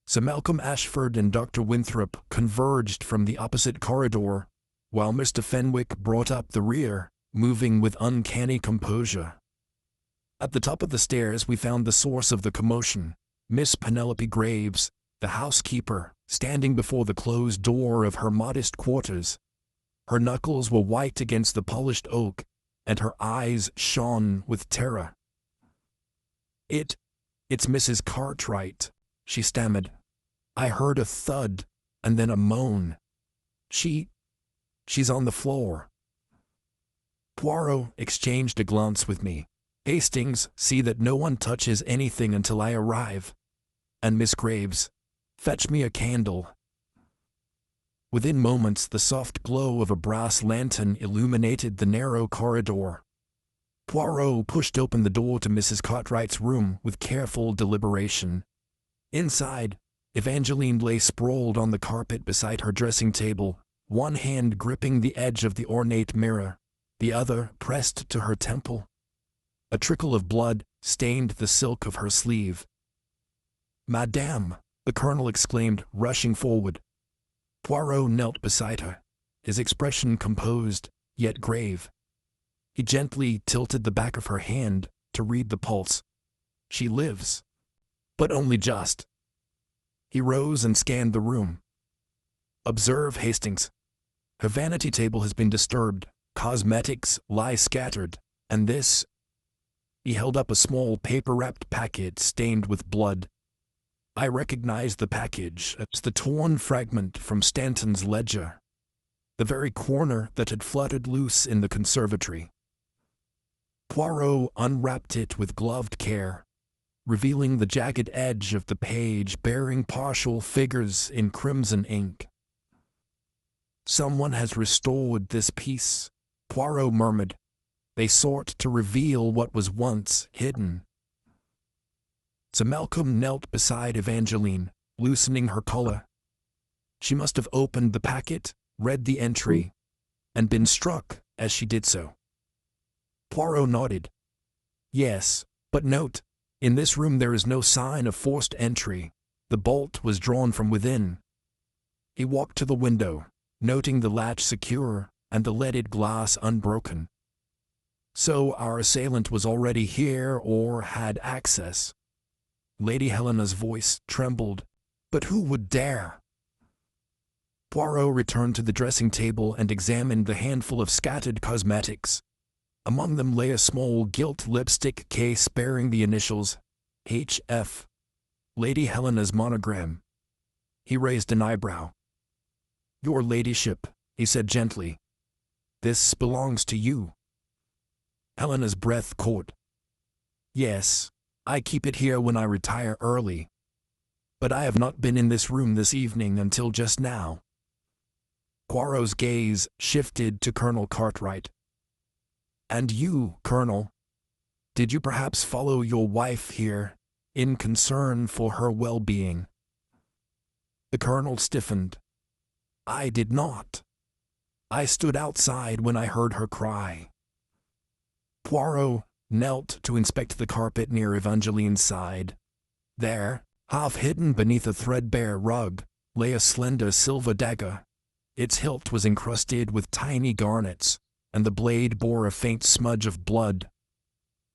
Sir Malcolm Ashford and Dr. Winthrop converged from the opposite corridor, while Mr. Fenwick brought up the rear, moving with uncanny composure. At the top of the stairs we found the source of the commotion, Miss Penelope Graves, the housekeeper, standing before the closed door of her modest quarters. Her knuckles were white against the polished oak, and her eyes shone with terror. It's Mrs. Cartwright, she stammered. I heard a thud, and then a moan. She's on the floor. Poirot exchanged a glance with me. Hastings, see that no one touches anything until I arrive. And Miss Graves, fetch me a candle. Within moments, the soft glow of a brass lantern illuminated the narrow corridor. Poirot pushed open the door to Mrs. Cartwright's room with careful deliberation. Inside, Evangeline lay sprawled on the carpet beside her dressing table, one hand gripping the edge of the ornate mirror, the other pressed to her temple. A trickle of blood stained the silk of her sleeve. Madame, the colonel exclaimed, rushing forward. Poirot knelt beside her, his expression composed, yet grave. He gently tilted the back of her hand to read the pulse. She lives, but only just. He rose and scanned the room. Observe, Hastings. Her vanity table has been disturbed, cosmetics lie scattered, and this— he held up a small paper-wrapped packet stained with blood. I recognized the package as the torn fragment from Stanton's ledger, the very corner that had fluttered loose in the conservatory. Poirot unwrapped it with gloved care, revealing the jagged edge of the page bearing partial figures in crimson ink. Someone has restored this piece, Poirot murmured. They sought to reveal what was once hidden. Sir Malcolm knelt beside Evangeline, loosening her collar. She must have opened the packet, read the entry, and been struck as she did so. Poirot nodded. Yes, but note, in this room there is no sign of forced entry. The bolt was drawn from within. He walked to the window, noting the latch secure and the leaded glass unbroken. So our assailant was already here or had access. Lady Helena's voice trembled. But who would dare? Poirot returned to the dressing table and examined the handful of scattered cosmetics. Among them lay a small gilt lipstick case bearing the initials H.F. Lady Helena's monogram. He raised an eyebrow. Your ladyship, he said gently. This belongs to you. Helena's breath caught. Yes, I keep it here when I retire early. But I have not been in this room this evening until just now. Poirot's gaze shifted to Colonel Cartwright. And you, Colonel, did you perhaps follow your wife here, in concern for her well-being? The Colonel stiffened. I did not. I stood outside when I heard her cry. Poirot knelt to inspect the carpet near Evangeline's side. There, half hidden beneath a threadbare rug, lay a slender silver dagger. Its hilt was encrusted with tiny garnets, and the blade bore a faint smudge of blood.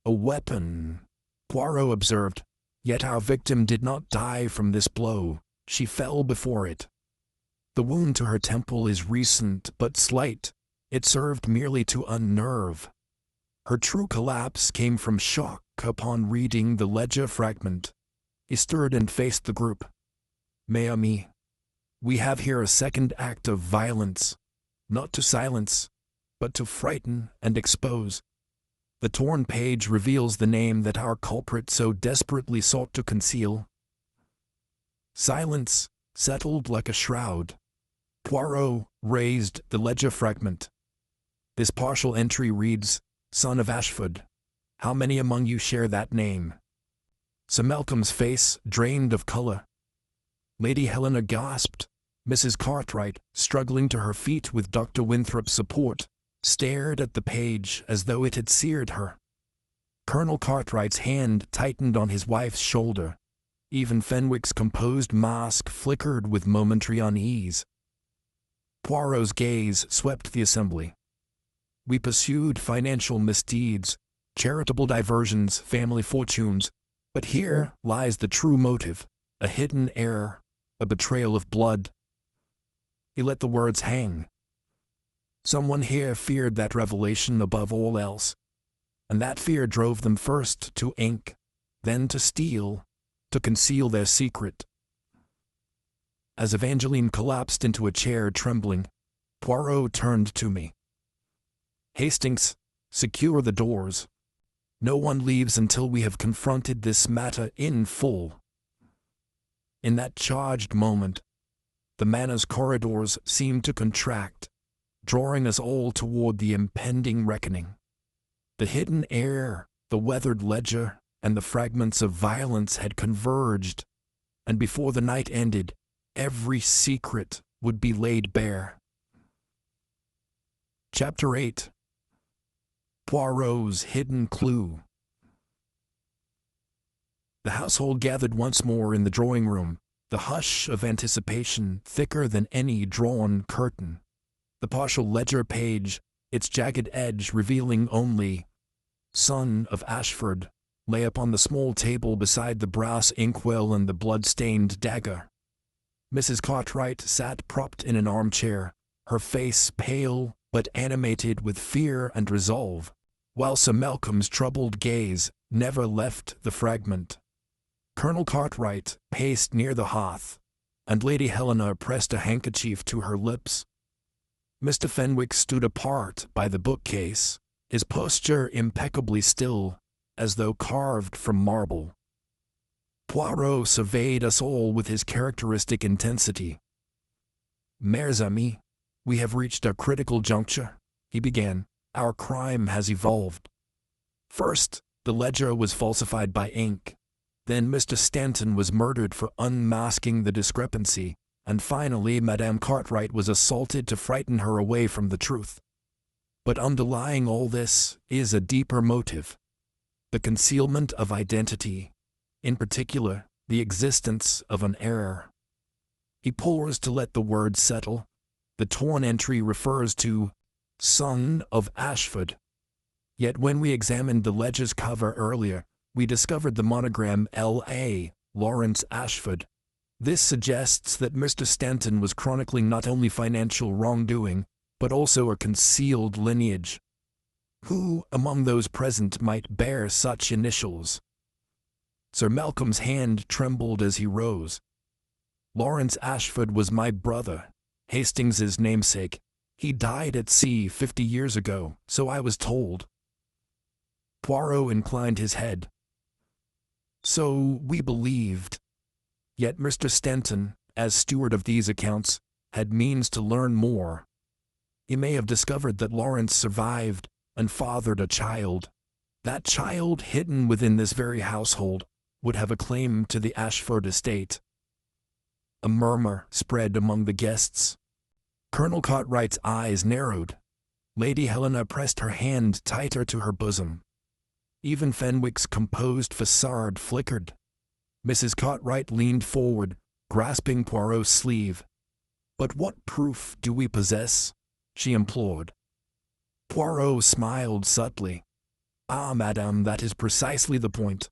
A weapon, Poirot observed, yet our victim did not die from this blow. She fell before it. The wound to her temple is recent but slight. It served merely to unnerve. Her true collapse came from shock upon reading the ledger fragment. He stirred and faced the group. Mes amis, we have here a second act of violence, not to silence, but to frighten and expose. The torn page reveals the name that our culprit so desperately sought to conceal. Silence settled like a shroud. Poirot raised the ledger fragment. This partial entry reads, Son of Ashford. How many among you share that name? Sir Malcolm's face drained of color. Lady Helena gasped. Mrs. Cartwright, struggling to her feet with Dr. Winthrop's support, stared at the page as though it had seared her. Colonel Cartwright's hand tightened on his wife's shoulder. Even Fenwick's composed mask flickered with momentary unease. Poirot's gaze swept the assembly. We pursued financial misdeeds, charitable diversions, family fortunes, but here lies the true motive, a hidden error, a betrayal of blood. He let the words hang. Someone here feared that revelation above all else, and that fear drove them first to ink, then to steal, to conceal their secret. As Evangeline collapsed into a chair trembling, Poirot turned to me. Hastings, secure the doors. No one leaves until we have confronted this matter in full. In that charged moment, the manor's corridors seemed to contract, drawing us all toward the impending reckoning. The hidden air, the weathered ledger, and the fragments of violence had converged, and before the night ended, every secret would be laid bare. Chapter 8. Poirot's Hidden Clue. The household gathered once more in the drawing-room, the hush of anticipation thicker than any drawn curtain. The partial ledger page, its jagged edge revealing only Son of Ashford, lay upon the small table beside the brass inkwell and the blood-stained dagger. Mrs. Cartwright sat propped in an armchair, her face pale but animated with fear and resolve, while Sir Malcolm's troubled gaze never left the fragment. Colonel Cartwright paced near the hearth, and Lady Helena pressed a handkerchief to her lips. Mr. Fenwick stood apart by the bookcase, his posture impeccably still, as though carved from marble. Poirot surveyed us all with his characteristic intensity. Mes amis, we have reached a critical juncture, he began. Our crime has evolved. First, the ledger was falsified by ink. Then Mr. Stanton was murdered for unmasking the discrepancy, and finally Madame Cartwright was assaulted to frighten her away from the truth. But underlying all this is a deeper motive: the concealment of identity, in particular, the existence of an error. He paused to let the words settle. The torn entry refers to son of Ashford. Yet when we examined the ledger's cover earlier, we discovered the monogram L.A., Lawrence Ashford. This suggests that Mr. Stanton was chronicling not only financial wrongdoing, but also a concealed lineage. Who among those present might bear such initials? Sir Malcolm's hand trembled as he rose. Lawrence Ashford was my brother, Hastings's namesake. He died at sea 50 years ago, so I was told. Poirot inclined his head. So we believed. Yet Mr. Stanton, as steward of these accounts, had means to learn more. He may have discovered that Lawrence survived and fathered a child. That child, hidden within this very household, would have a claim to the Ashford estate. A murmur spread among the guests. Colonel Cartwright's eyes narrowed. Lady Helena pressed her hand tighter to her bosom. Even Fenwick's composed facade flickered. Mrs. Cartwright leaned forward, grasping Poirot's sleeve. "But what proof do we possess?" she implored. Poirot smiled subtly. "Ah, madame, that is precisely the point.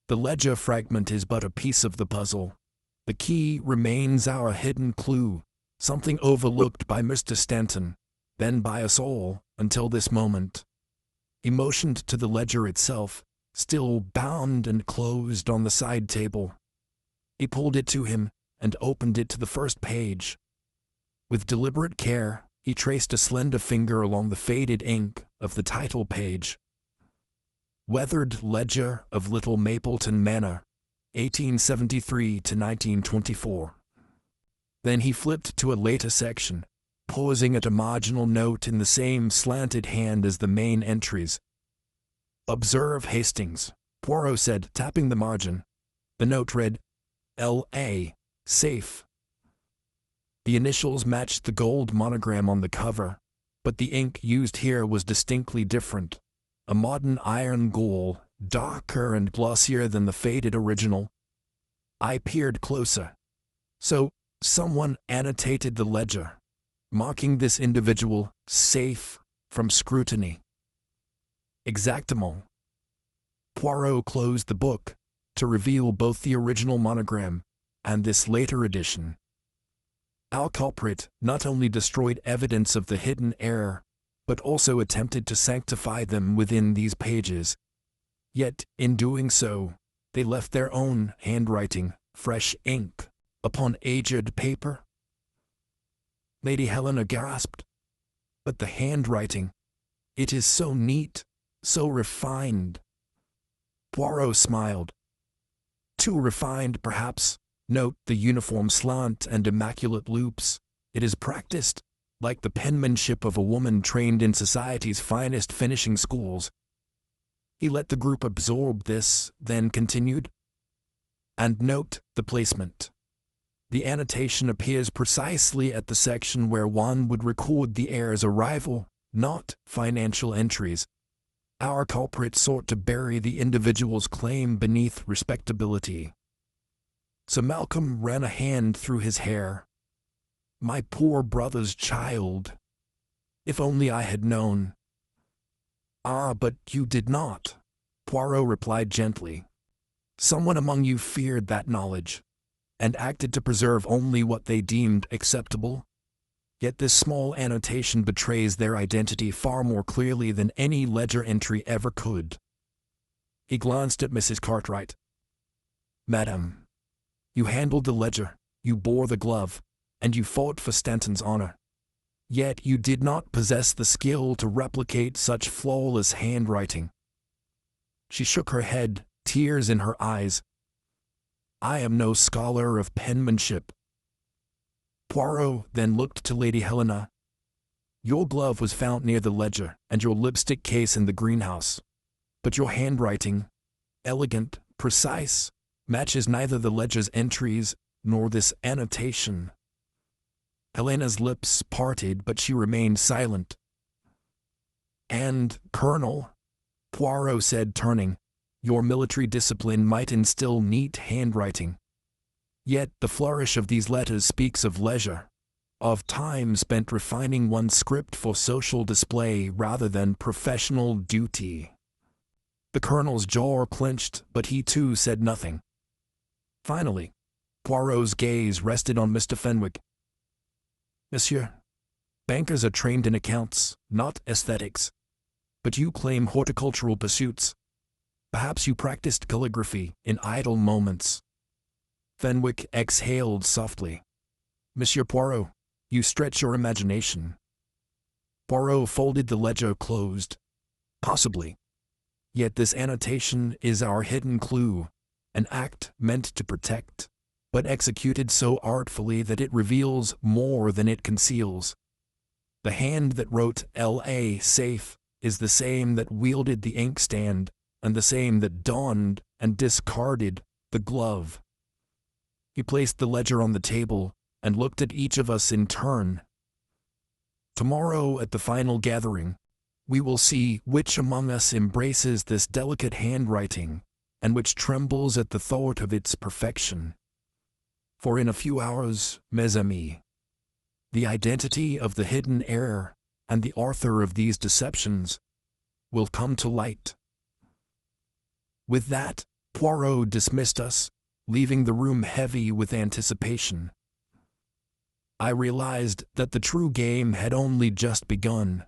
The ledger fragment is but a piece of the puzzle. The key remains our hidden clue, something overlooked by Mr. Stanton, then by us all, until this moment." He motioned to the ledger itself, still bound and closed on the side table. He pulled it to him and opened it to the first page. With deliberate care, he traced a slender finger along the faded ink of the title page. Weathered Ledger of Little Mapleton Manor, 1873 to 1924. Then he flipped to a later section, pausing at a marginal note in the same slanted hand as the main entries. "Observe Hastings," Poirot said, tapping the margin. The note read, L.A., safe. The initials matched the gold monogram on the cover, but the ink used here was distinctly different. A modern iron gall, darker and glossier than the faded original. I peered closer. So, someone annotated the ledger, marking this individual safe from scrutiny. Exactement. Poirot closed the book to reveal both the original monogram and this later edition. Our culprit not only destroyed evidence of the hidden error, but also attempted to sanctify them within these pages. Yet, in doing so, they left their own handwriting, fresh ink, upon aged paper. Lady Helena gasped. "But the handwriting, it is so neat, so refined." Poirot smiled. "Too refined, perhaps. Note the uniform slant and immaculate loops. It is practiced, like the penmanship of a woman trained in society's finest finishing schools." He let the group absorb this, then continued. "And note the placement. The annotation appears precisely at the section where one would record the heir's arrival, not financial entries. Our culprit sought to bury the individual's claim beneath respectability." Sir Malcolm ran a hand through his hair. "My poor brother's child. If only I had known." "Ah, but you did not," Poirot replied gently. "Someone among you feared that knowledge, and acted to preserve only what they deemed acceptable. Yet this small annotation betrays their identity far more clearly than any ledger entry ever could." He glanced at Mrs. Cartwright. "Madam, you handled the ledger, you bore the glove, and you fought for Stanton's honor. Yet you did not possess the skill to replicate such flawless handwriting." She shook her head, tears in her eyes. "I am no scholar of penmanship." Poirot then looked to Lady Helena. "Your glove was found near the ledger, and your lipstick case in the greenhouse. But your handwriting, elegant, precise, matches neither the ledger's entries nor this annotation. Helena's lips parted, but she remained silent. And, Colonel, Poirot said, turning, your military discipline might instill neat handwriting. Yet the flourish of these letters speaks of leisure, of time spent refining one's script for social display rather than professional duty. The colonel's jaw clenched, but he too said nothing. Finally, Poirot's gaze rested on Mr. Fenwick. Monsieur, bankers are trained in accounts, not aesthetics. But you claim horticultural pursuits. Perhaps you practiced calligraphy in idle moments. Fenwick exhaled softly. Monsieur Poirot, you stretch your imagination. Poirot folded the ledger closed. Possibly. Yet this annotation is our hidden clue, an act meant to protect, but executed so artfully that it reveals more than it conceals. The hand that wrote L.A. safe is the same that wielded the inkstand, and the same that donned and discarded the glove. He placed the ledger on the table and looked at each of us in turn. Tomorrow at the final gathering, we will see which among us embraces this delicate handwriting and which trembles at the thought of its perfection. For in a few hours, mes amis, the identity of the hidden heir and the author of these deceptions will come to light. With that, Poirot dismissed us, leaving the room heavy with anticipation. I realized that the true game had only just begun,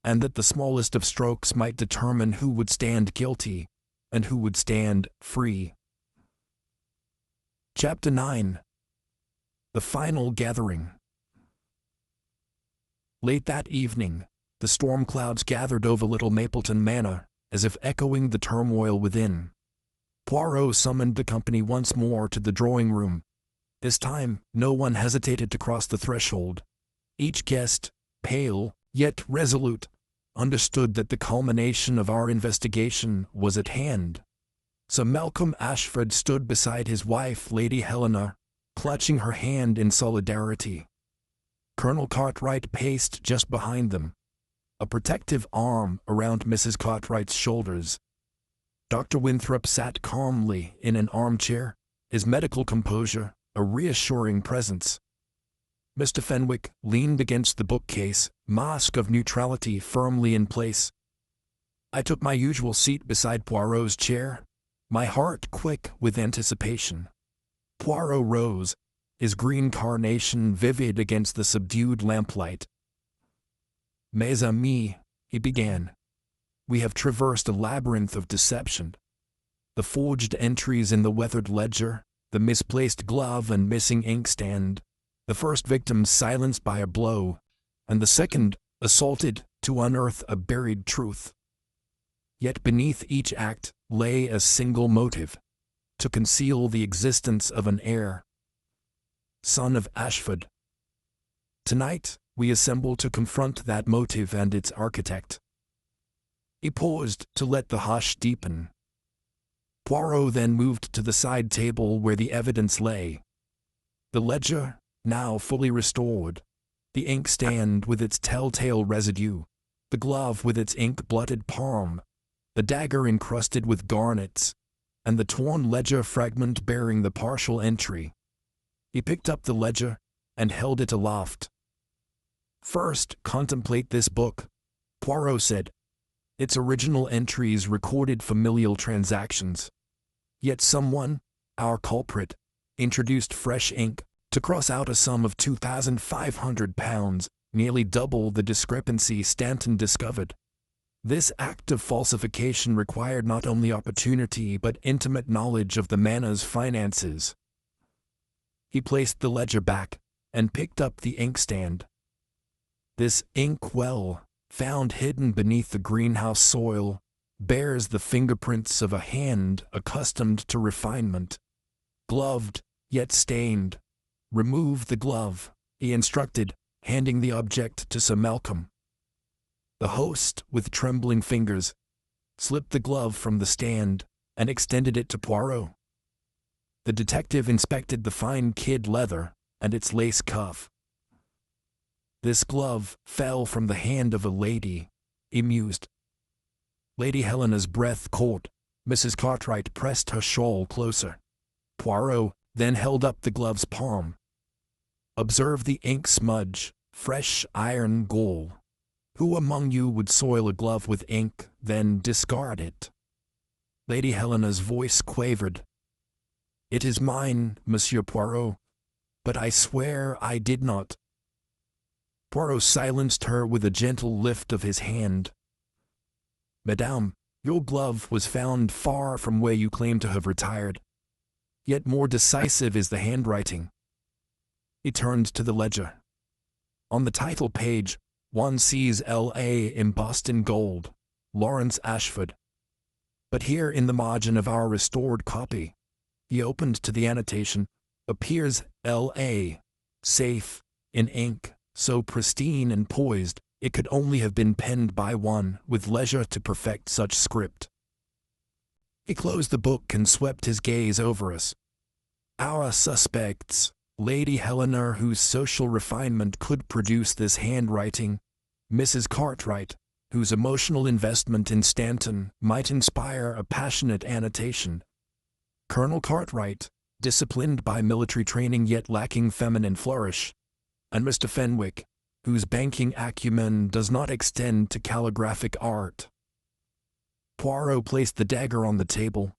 and that the smallest of strokes might determine who would stand guilty and who would stand free. Chapter 9. The Final Gathering. Late that evening, the storm clouds gathered over Little Mapleton Manor, as if echoing the turmoil within. Poirot summoned the company once more to the drawing-room. This time, no one hesitated to cross the threshold. Each guest, pale, yet resolute, understood that the culmination of our investigation was at hand. Sir Malcolm Ashford stood beside his wife, Lady Helena, clutching her hand in solidarity. Colonel Cartwright paced just behind them, a protective arm around Mrs. Cartwright's shoulders. Dr. Winthrop sat calmly in an armchair, his medical composure a reassuring presence. Mr. Fenwick leaned against the bookcase, mask of neutrality firmly in place. I took my usual seat beside Poirot's chair, my heart quick with anticipation. Poirot rose, his green carnation vivid against the subdued lamplight. Mes amis, he began, we have traversed a labyrinth of deception. The forged entries in the weathered ledger, the misplaced glove and missing inkstand, the first victim silenced by a blow, and the second assaulted to unearth a buried truth. Yet beneath each act lay a single motive, to conceal the existence of an heir. Son of Ashford. Tonight, we assemble to confront that motive and its architect. He paused to let the hush deepen. Poirot then moved to the side table where the evidence lay. The ledger, now fully restored, the inkstand with its telltale residue, the glove with its ink-blotted palm, the dagger encrusted with garnets, and the torn ledger fragment bearing the partial entry. He picked up the ledger and held it aloft. First, contemplate this book, Poirot said. Its original entries recorded familial transactions. Yet someone, our culprit, introduced fresh ink to cross out a sum of £2,500, nearly double the discrepancy Stanton discovered. This act of falsification required not only opportunity but intimate knowledge of the manor's finances. He placed the ledger back and picked up the inkstand. This inkwell, found hidden beneath the greenhouse soil, bears the fingerprints of a hand accustomed to refinement. Gloved, yet stained. Remove the glove, he instructed, handing the object to Sir Malcolm. The host, with trembling fingers, slipped the glove from the stand and extended it to Poirot. The detective inspected the fine kid leather and its lace cuff. This glove fell from the hand of a lady, he mused. Lady Helena's breath caught. Mrs. Cartwright pressed her shawl closer. Poirot then held up the glove's palm. Observe the ink smudge, fresh iron gall. Who among you would soil a glove with ink, then discard it? Lady Helena's voice quavered. It is mine, Monsieur Poirot, but I swear I did not. Poirot silenced her with a gentle lift of his hand. Madame, your glove was found far from where you claim to have retired. Yet more decisive is the handwriting. He turned to the ledger. On the title page, one sees L.A. embossed in gold, Lawrence Ashford. But here in the margin of our restored copy, he opened to the annotation, appears L.A., safe, in ink, so pristine and poised, it could only have been penned by one with leisure to perfect such script. He closed the book and swept his gaze over us. Our suspects, Lady Helena, whose social refinement could produce this handwriting, Mrs. Cartwright, whose emotional investment in Stanton might inspire a passionate annotation, Colonel Cartwright, disciplined by military training yet lacking feminine flourish, and Mr. Fenwick, whose banking acumen does not extend to calligraphic art. Poirot placed the dagger on the table.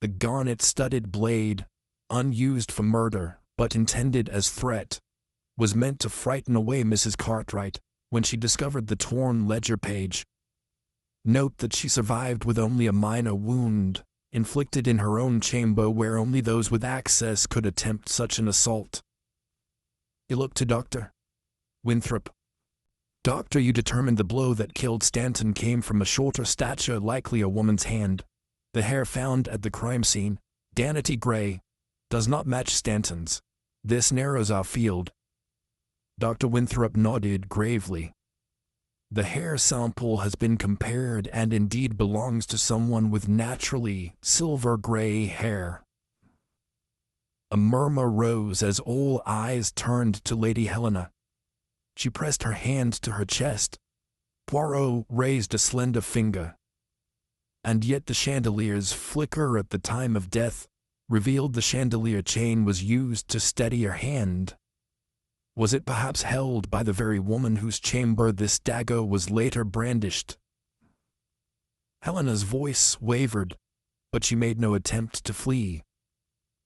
The garnet-studded blade, unused for murder but intended as threat, was meant to frighten away Mrs. Cartwright when she discovered the torn ledger page. Note that she survived with only a minor wound, inflicted in her own chamber where only those with access could attempt such an assault. He looked to Dr. Winthrop. Doctor, you determined the blow that killed Stanton came from a shorter stature, likely a woman's hand. The hair found at the crime scene, Danity Gray, does not match Stanton's. This narrows our field. Dr. Winthrop nodded gravely. The hair sample has been compared and indeed belongs to someone with naturally silver-gray hair. A murmur rose as all eyes turned to Lady Helena. She pressed her hand to her chest. Poirot raised a slender finger. And yet the chandelier's flicker at the time of death revealed the chandelier chain was used to steady her hand. Was it perhaps held by the very woman whose chamber this dagger was later brandished? Helena's voice wavered, but she made no attempt to flee.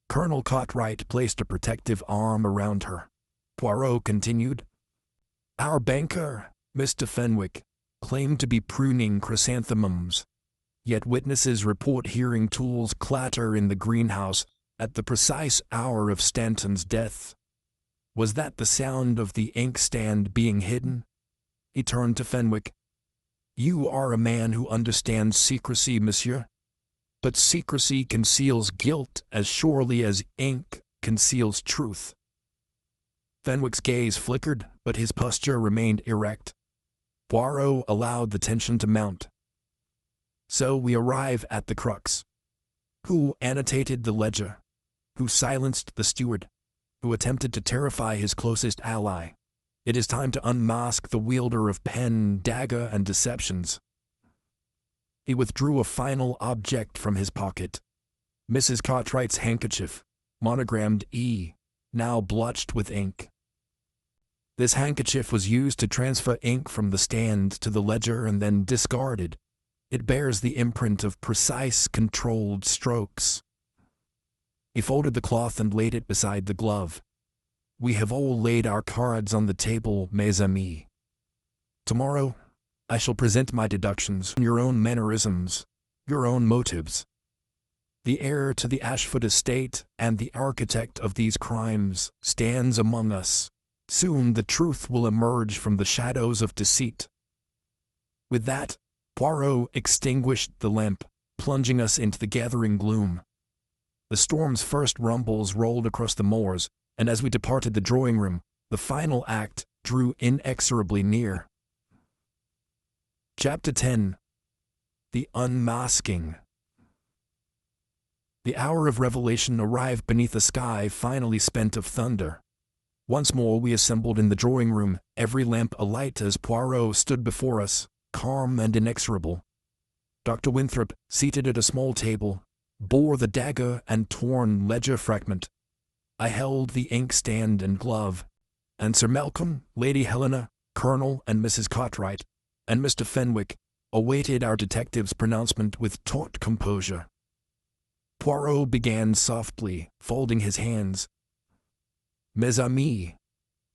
Colonel Cartwright placed a protective arm around her. Poirot continued, Our banker, Mr. Fenwick, claimed to be pruning chrysanthemums, yet witnesses report hearing tools clatter in the greenhouse at the precise hour of Stanton's death. Was that the sound of the inkstand being hidden? He turned to Fenwick. You are a man who understands secrecy, monsieur. But secrecy conceals guilt as surely as ink conceals truth. Fenwick's gaze flickered, but his posture remained erect. Poirot allowed the tension to mount. So we arrive at the crux. Who annotated the ledger? Who silenced the steward? Who attempted to terrify his closest ally? It is time to unmask the wielder of pen, dagger, and deceptions. He withdrew a final object from his pocket. Mrs. Cartwright's handkerchief, monogrammed E, now blotched with ink. This handkerchief was used to transfer ink from the stand to the ledger and then discarded. It bears the imprint of precise, controlled strokes. He folded the cloth and laid it beside the glove. We have all laid our cards on the table, mes amis. Tomorrow, I shall present my deductions, your own mannerisms, your own motives. The heir to the Ashford estate and the architect of these crimes stands among us. Soon the truth will emerge from the shadows of deceit. With that, Poirot extinguished the lamp, plunging us into the gathering gloom. The storm's first rumbles rolled across the moors, and as we departed the drawing room, the final act drew inexorably near. Chapter 10. The Unmasking. The hour of revelation arrived beneath a sky finally spent of thunder. Once more we assembled in the drawing room, every lamp alight as Poirot stood before us, calm and inexorable. Dr. Winthrop, seated at a small table, bore the dagger and torn ledger fragment. I held the inkstand and glove, and Sir Malcolm, Lady Helena, Colonel and Mrs. Cartwright, and Mr. Fenwick awaited our detective's pronouncement with taut composure. Poirot began softly, folding his hands. Mes amis,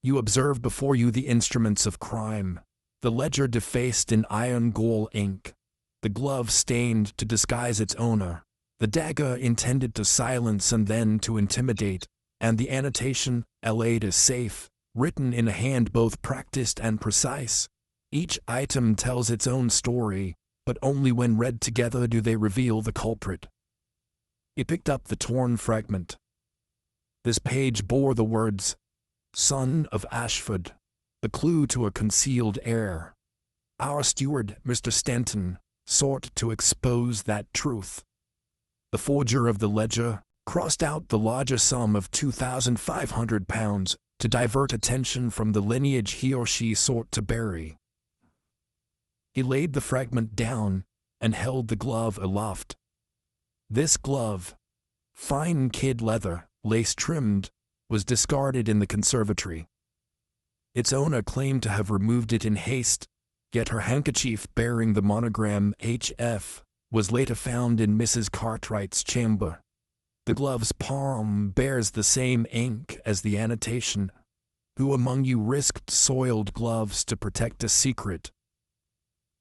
you observe before you the instruments of crime, the ledger defaced in iron gall ink, the glove stained to disguise its owner, the dagger intended to silence and then to intimidate, and the annotation, "Allayed is safe," written in a hand both practiced and precise. Each item tells its own story, but only when read together do they reveal the culprit. He picked up the torn fragment. This page bore the words, "Son of Ashford," the clue to a concealed heir. Our steward, Mr. Stanton, sought to expose that truth. The forger of the ledger crossed out the larger sum of £2,500 to divert attention from the lineage he or she sought to bury. He laid the fragment down and held the glove aloft. This glove, fine kid leather, lace-trimmed, was discarded in the conservatory. Its owner claimed to have removed it in haste, yet her handkerchief bearing the monogram H.F. was later found in Mrs. Cartwright's chamber. The glove's palm bears the same ink as the annotation. Who among you risked soiled gloves to protect a secret?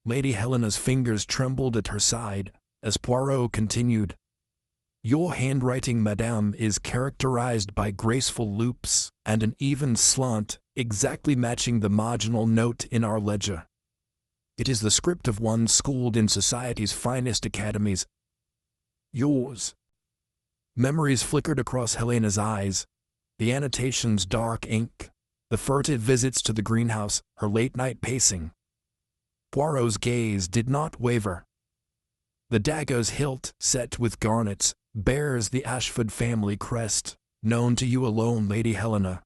Lady Helena's fingers trembled at her side as Poirot continued, "Your handwriting, madame, is characterized by graceful loops and an even slant, exactly matching the marginal note in our ledger. It is the script of one schooled in society's finest academies. Yours." Memories flickered across Helena's eyes. The annotation's dark ink, the furtive visits to the greenhouse, her late-night pacing. Poirot's gaze did not waver. The dagger's hilt, set with garnets, bears the Ashford family crest, known to you alone, Lady Helena.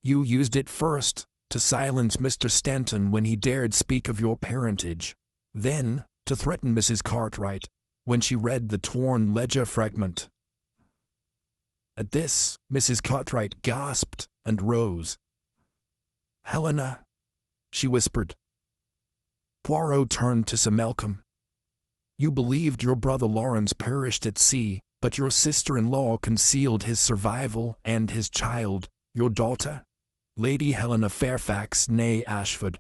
You used it first to silence Mr. Stanton when he dared speak of your parentage, then to threaten Mrs. Cartwright when she read the torn ledger fragment. At this, Mrs. Cartwright gasped and rose. "Helena," she whispered. Poirot turned to Sir Malcolm. "You believed your brother Lawrence perished at sea, but your sister-in-law concealed his survival and his child, your daughter, Lady Helena Fairfax née Ashford.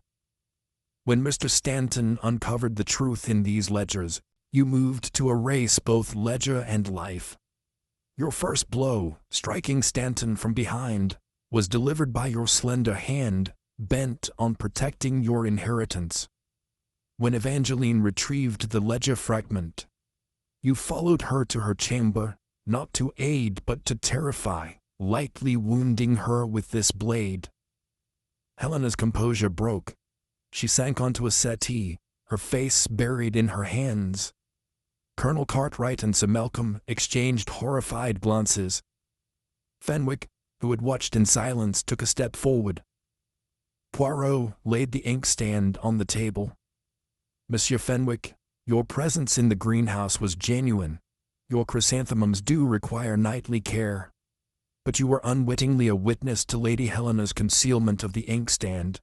When Mr. Stanton uncovered the truth in these ledgers, you moved to erase both ledger and life. Your first blow, striking Stanton from behind, was delivered by your slender hand, bent on protecting your inheritance. When Evangeline retrieved the ledger fragment, you followed her to her chamber, not to aid but to terrify, lightly wounding her with this blade." Helena's composure broke. She sank onto a settee, her face buried in her hands. Colonel Cartwright and Sir Malcolm exchanged horrified glances. Fenwick, who had watched in silence, took a step forward. Poirot laid the inkstand on the table. "Monsieur Fenwick, your presence in the greenhouse was genuine. Your chrysanthemums do require nightly care. But you were unwittingly a witness to Lady Helena's concealment of the inkstand.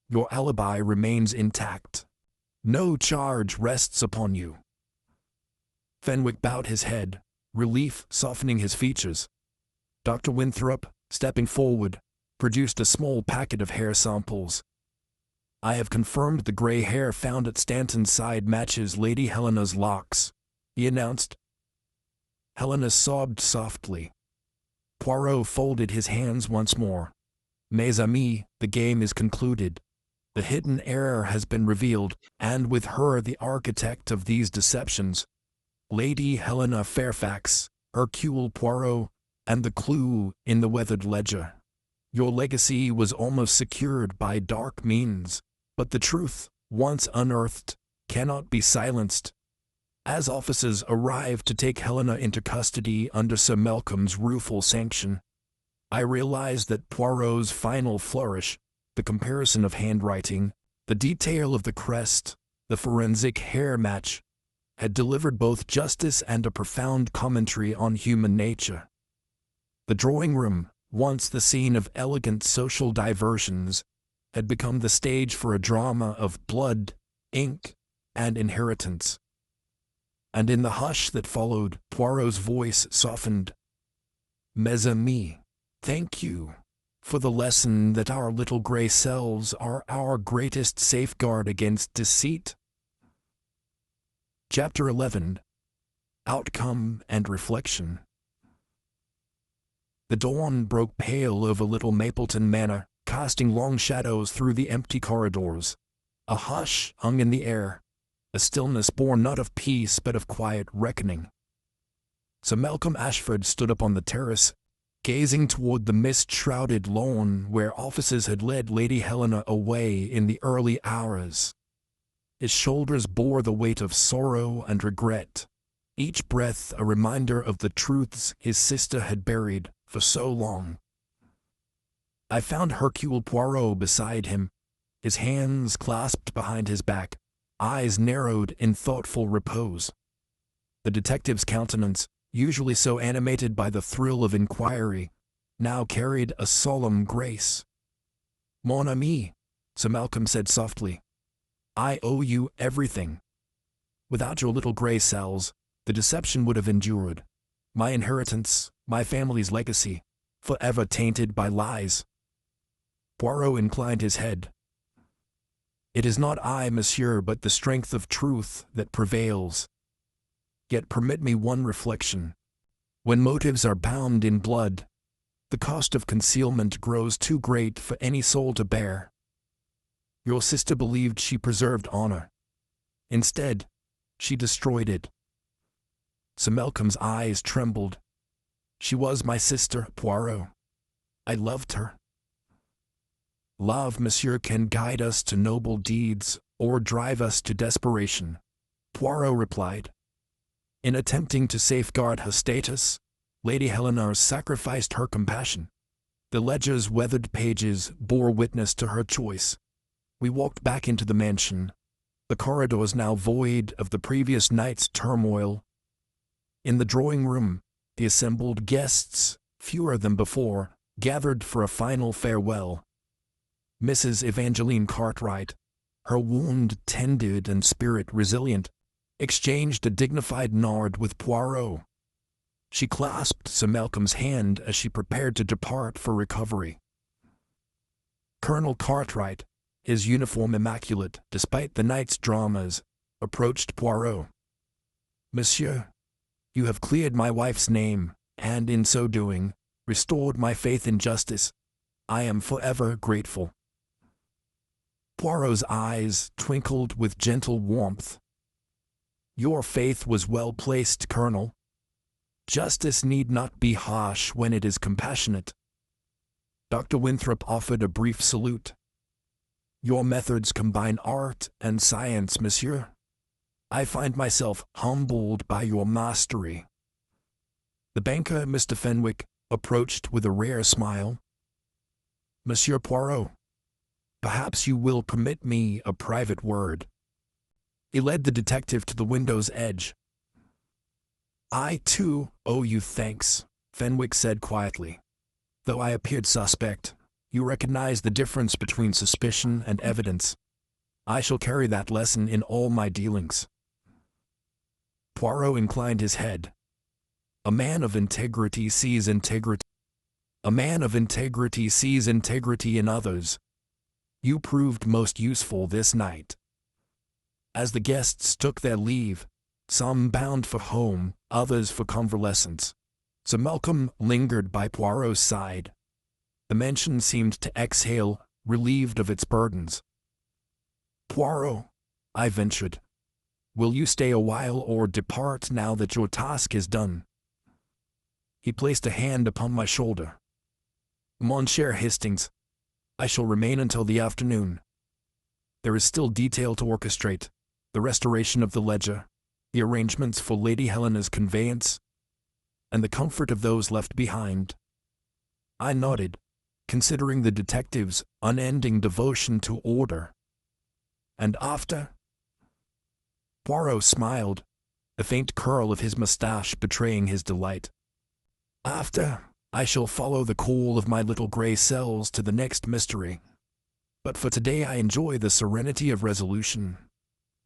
Your alibi remains intact. No charge rests upon you." Fenwick bowed his head, relief softening his features. Dr. Winthrop, stepping forward, produced a small packet of hair samples. "I have confirmed the gray hair found at Stanton's side matches Lady Helena's locks," he announced. Helena sobbed softly. Poirot folded his hands once more. "Mes amis, the game is concluded. The hidden heir has been revealed, and with her the architect of these deceptions, Lady Helena Fairfax, Hercule Poirot, and the clue in the weathered ledger. Your legacy was almost secured by dark means, but the truth, once unearthed, cannot be silenced. As officers arrived to take Helena into custody under Sir Malcolm's rueful sanction, I realized that Poirot's final flourish, the comparison of handwriting, the detail of the crest, the forensic hair match, had delivered both justice and a profound commentary on human nature. The drawing room, once the scene of elegant social diversions, had become the stage for a drama of blood, ink, and inheritance. And in the hush that followed, Poirot's voice softened. "Mes amis, thank you for the lesson that our little gray selves are our greatest safeguard against deceit." Chapter 11. Outcome and Reflection. The dawn broke pale over Little Mapleton Manor, casting long shadows through the empty corridors. A hush hung in the air, a stillness born not of peace but of quiet reckoning. Sir Malcolm Ashford stood up on the terrace, gazing toward the mist-shrouded lawn where officers had led Lady Helena away in the early hours. His shoulders bore the weight of sorrow and regret, each breath a reminder of the truths his sister had buried for so long. I found Hercule Poirot beside him, his hands clasped behind his back, eyes narrowed in thoughtful repose. The detective's countenance, usually so animated by the thrill of inquiry, now carried a solemn grace. "Mon ami," Sir Malcolm said softly, "I owe you everything. Without your little gray cells, the deception would have endured. My inheritance, my family's legacy, forever tainted by lies." Poirot inclined his head. "It is not I, monsieur, but the strength of truth that prevails. Yet permit me one reflection. When motives are bound in blood, the cost of concealment grows too great for any soul to bear. Your sister believed she preserved honor. Instead, she destroyed it." Sir Malcolm's eyes trembled. "She was my sister, Poirot. I loved her." "Love, monsieur, can guide us to noble deeds or drive us to desperation," Poirot replied. "In attempting to safeguard her status, Lady Helena sacrificed her compassion. The ledger's weathered pages bore witness to her choice. We walked back into the mansion, the corridors now void of the previous night's turmoil. In the drawing room, the assembled guests, fewer than before, gathered for a final farewell. Mrs. Evangeline Cartwright, her wound tended and spirit resilient, exchanged a dignified nod with Poirot. She clasped Sir Malcolm's hand as she prepared to depart for recovery. Colonel Cartwright, his uniform immaculate despite the night's dramas, approached Poirot. "Monsieur, you have cleared my wife's name, and in so doing, restored my faith in justice. I am forever grateful." Poirot's eyes twinkled with gentle warmth. "Your faith was well placed, Colonel. Justice need not be harsh when it is compassionate." Dr. Winthrop offered a brief salute. "Your methods combine art and science, monsieur. I find myself humbled by your mastery." The banker, Mr. Fenwick, approached with a rare smile. "Monsieur Poirot, perhaps you will permit me a private word." He led the detective to the window's edge. "I, too, owe you thanks," Fenwick said quietly. "Though I appeared suspect, you recognize the difference between suspicion and evidence. I shall carry that lesson in all my dealings." Poirot inclined his head. A man of integrity sees integrity. A man of integrity sees integrity in others. You proved most useful this night. As the guests took their leave, some bound for home, others for convalescence, Sir Malcolm lingered by Poirot's side. The mansion seemed to exhale, relieved of its burdens. "Poirot," I ventured, "will you stay a while or depart now that your task is done?" He placed a hand upon my shoulder. "Monsieur Hastings, I shall remain until the afternoon. There is still detail to orchestrate, the restoration of the ledger, the arrangements for Lady Helena's conveyance, and the comfort of those left behind. I nodded, considering the detective's unending devotion to order. And after? Poirot smiled, a faint curl of his mustache betraying his delight. After, I shall follow the call of my little grey cells to the next mystery. But for today I enjoy the serenity of resolution,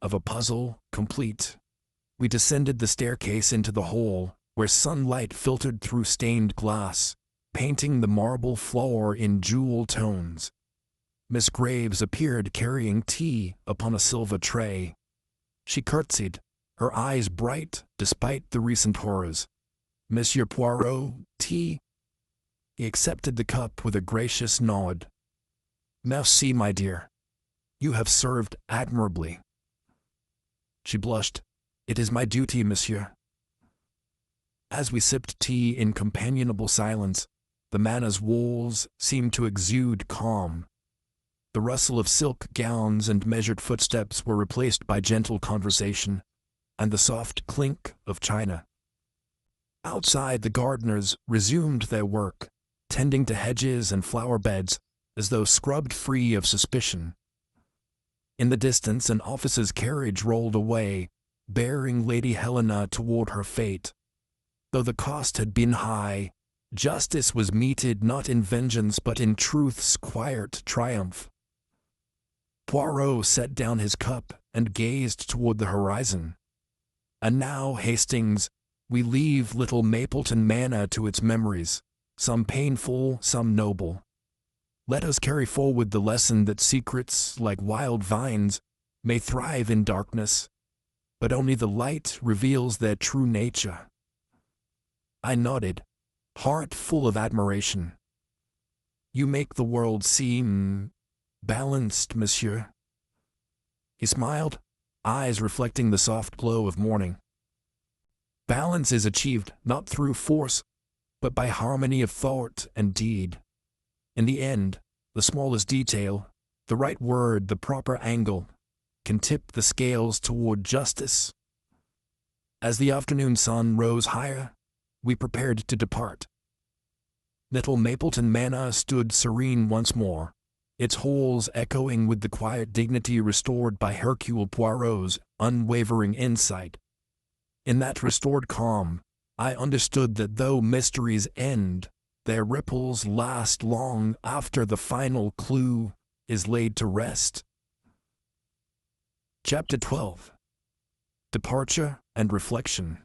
of a puzzle complete. We descended the staircase into the hall, where sunlight filtered through stained glass, painting the marble floor in jewel tones. Miss Graves appeared carrying tea upon a silver tray. She curtsied, her eyes bright despite the recent horrors. Monsieur Poirot, tea? He accepted the cup with a gracious nod. Merci, my dear. You have served admirably. She blushed. It is my duty, monsieur. As we sipped tea in companionable silence, the manor's walls seemed to exude calm. The rustle of silk gowns and measured footsteps were replaced by gentle conversation, and the soft clink of china. Outside, the gardeners resumed their work, tending to hedges and flower beds, as though scrubbed free of suspicion. In the distance, an officer's carriage rolled away, bearing Lady Helena toward her fate. Though the cost had been high, justice was meted not in vengeance but in truth's quiet triumph. Poirot set down his cup and gazed toward the horizon. And now, Hastings, we leave little Mapleton Manor to its memories, some painful, some noble. Let us carry forward the lesson that secrets, like wild vines, may thrive in darkness, but only the light reveals their true nature. I nodded, heart full of admiration. You make the world seem balanced, monsieur. He smiled, eyes reflecting the soft glow of morning. Balance is achieved not through force, but by harmony of thought and deed. In the end, the smallest detail, the right word, the proper angle, can tip the scales toward justice. As the afternoon sun rose higher, we prepared to depart. Little Mapleton Manor stood serene once more, its halls echoing with the quiet dignity restored by Hercule Poirot's unwavering insight. In that restored calm, I understood that though mysteries end, their ripples last long after the final clue is laid to rest. Chapter 12. Departure and Reflection.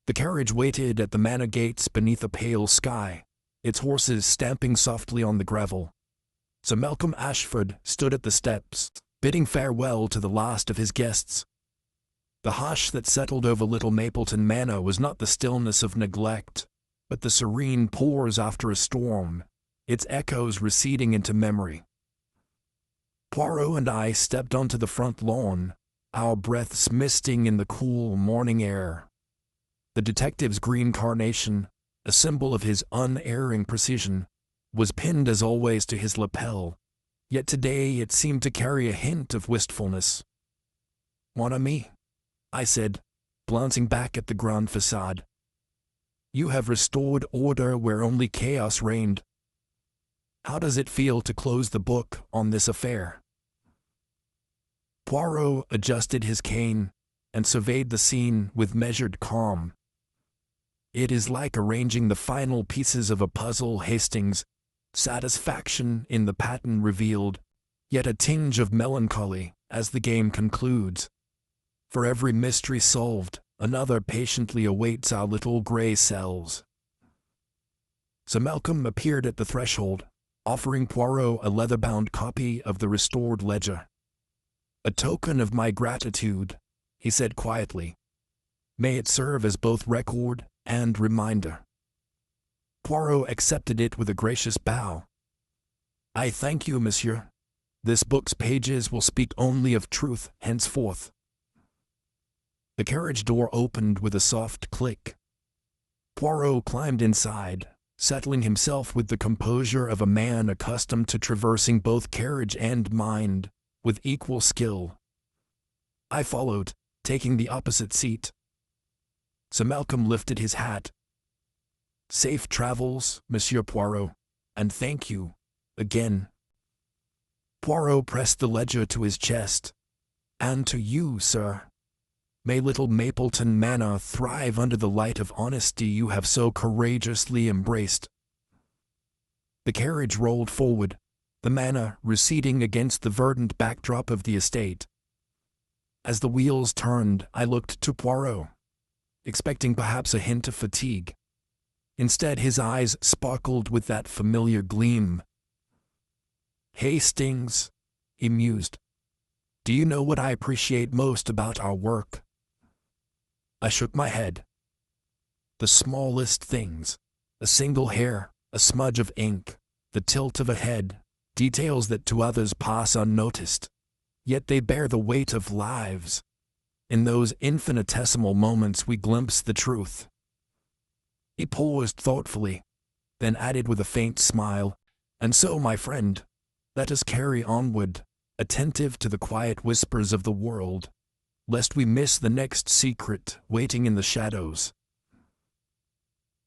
The carriage waited at the manor gates beneath a pale sky, its horses stamping softly on the gravel. Sir Malcolm Ashford stood at the steps, bidding farewell to the last of his guests. The hush that settled over little Mapleton Manor was not the stillness of neglect, but the serene pause after a storm, its echoes receding into memory. Poirot and I stepped onto the front lawn, our breaths misting in the cool morning air. The detective's green carnation, a symbol of his unerring precision, was pinned as always to his lapel, yet today it seemed to carry a hint of wistfulness. Mon ami, I said, glancing back at the grand facade. You have restored order where only chaos reigned. How does it feel to close the book on this affair? Poirot adjusted his cane and surveyed the scene with measured calm. It is like arranging the final pieces of a puzzle, Hastings, satisfaction in the pattern revealed, yet a tinge of melancholy as the game concludes. For every mystery solved, another patiently awaits our little grey cells. Sir Malcolm appeared at the threshold, offering Poirot a leather-bound copy of the restored ledger. A token of my gratitude, he said quietly. May it serve as both record and reminder. Poirot accepted it with a gracious bow. I thank you, monsieur. This book's pages will speak only of truth henceforth. The carriage door opened with a soft click. Poirot climbed inside, settling himself with the composure of a man accustomed to traversing both carriage and mind with equal skill. I followed, taking the opposite seat. Sir Malcolm lifted his hat. "Safe travels, Monsieur Poirot, and thank you, again." Poirot pressed the ledger to his chest. "And to you, sir. May little Mapleton Manor thrive under the light of honesty you have so courageously embraced." The carriage rolled forward, the manor receding against the verdant backdrop of the estate. As the wheels turned, I looked to Poirot, expecting perhaps a hint of fatigue. Instead, his eyes sparkled with that familiar gleam. "Hastings," he mused, "do you know what I appreciate most about our work?" I shook my head. "The smallest things. A single hair, a smudge of ink, the tilt of a head, details that to others pass unnoticed. Yet they bear the weight of lives. In those infinitesimal moments we glimpse the truth." He paused thoughtfully, then added with a faint smile, "And so, my friend, let us carry onward, attentive to the quiet whispers of the world, lest we miss the next secret waiting in the shadows."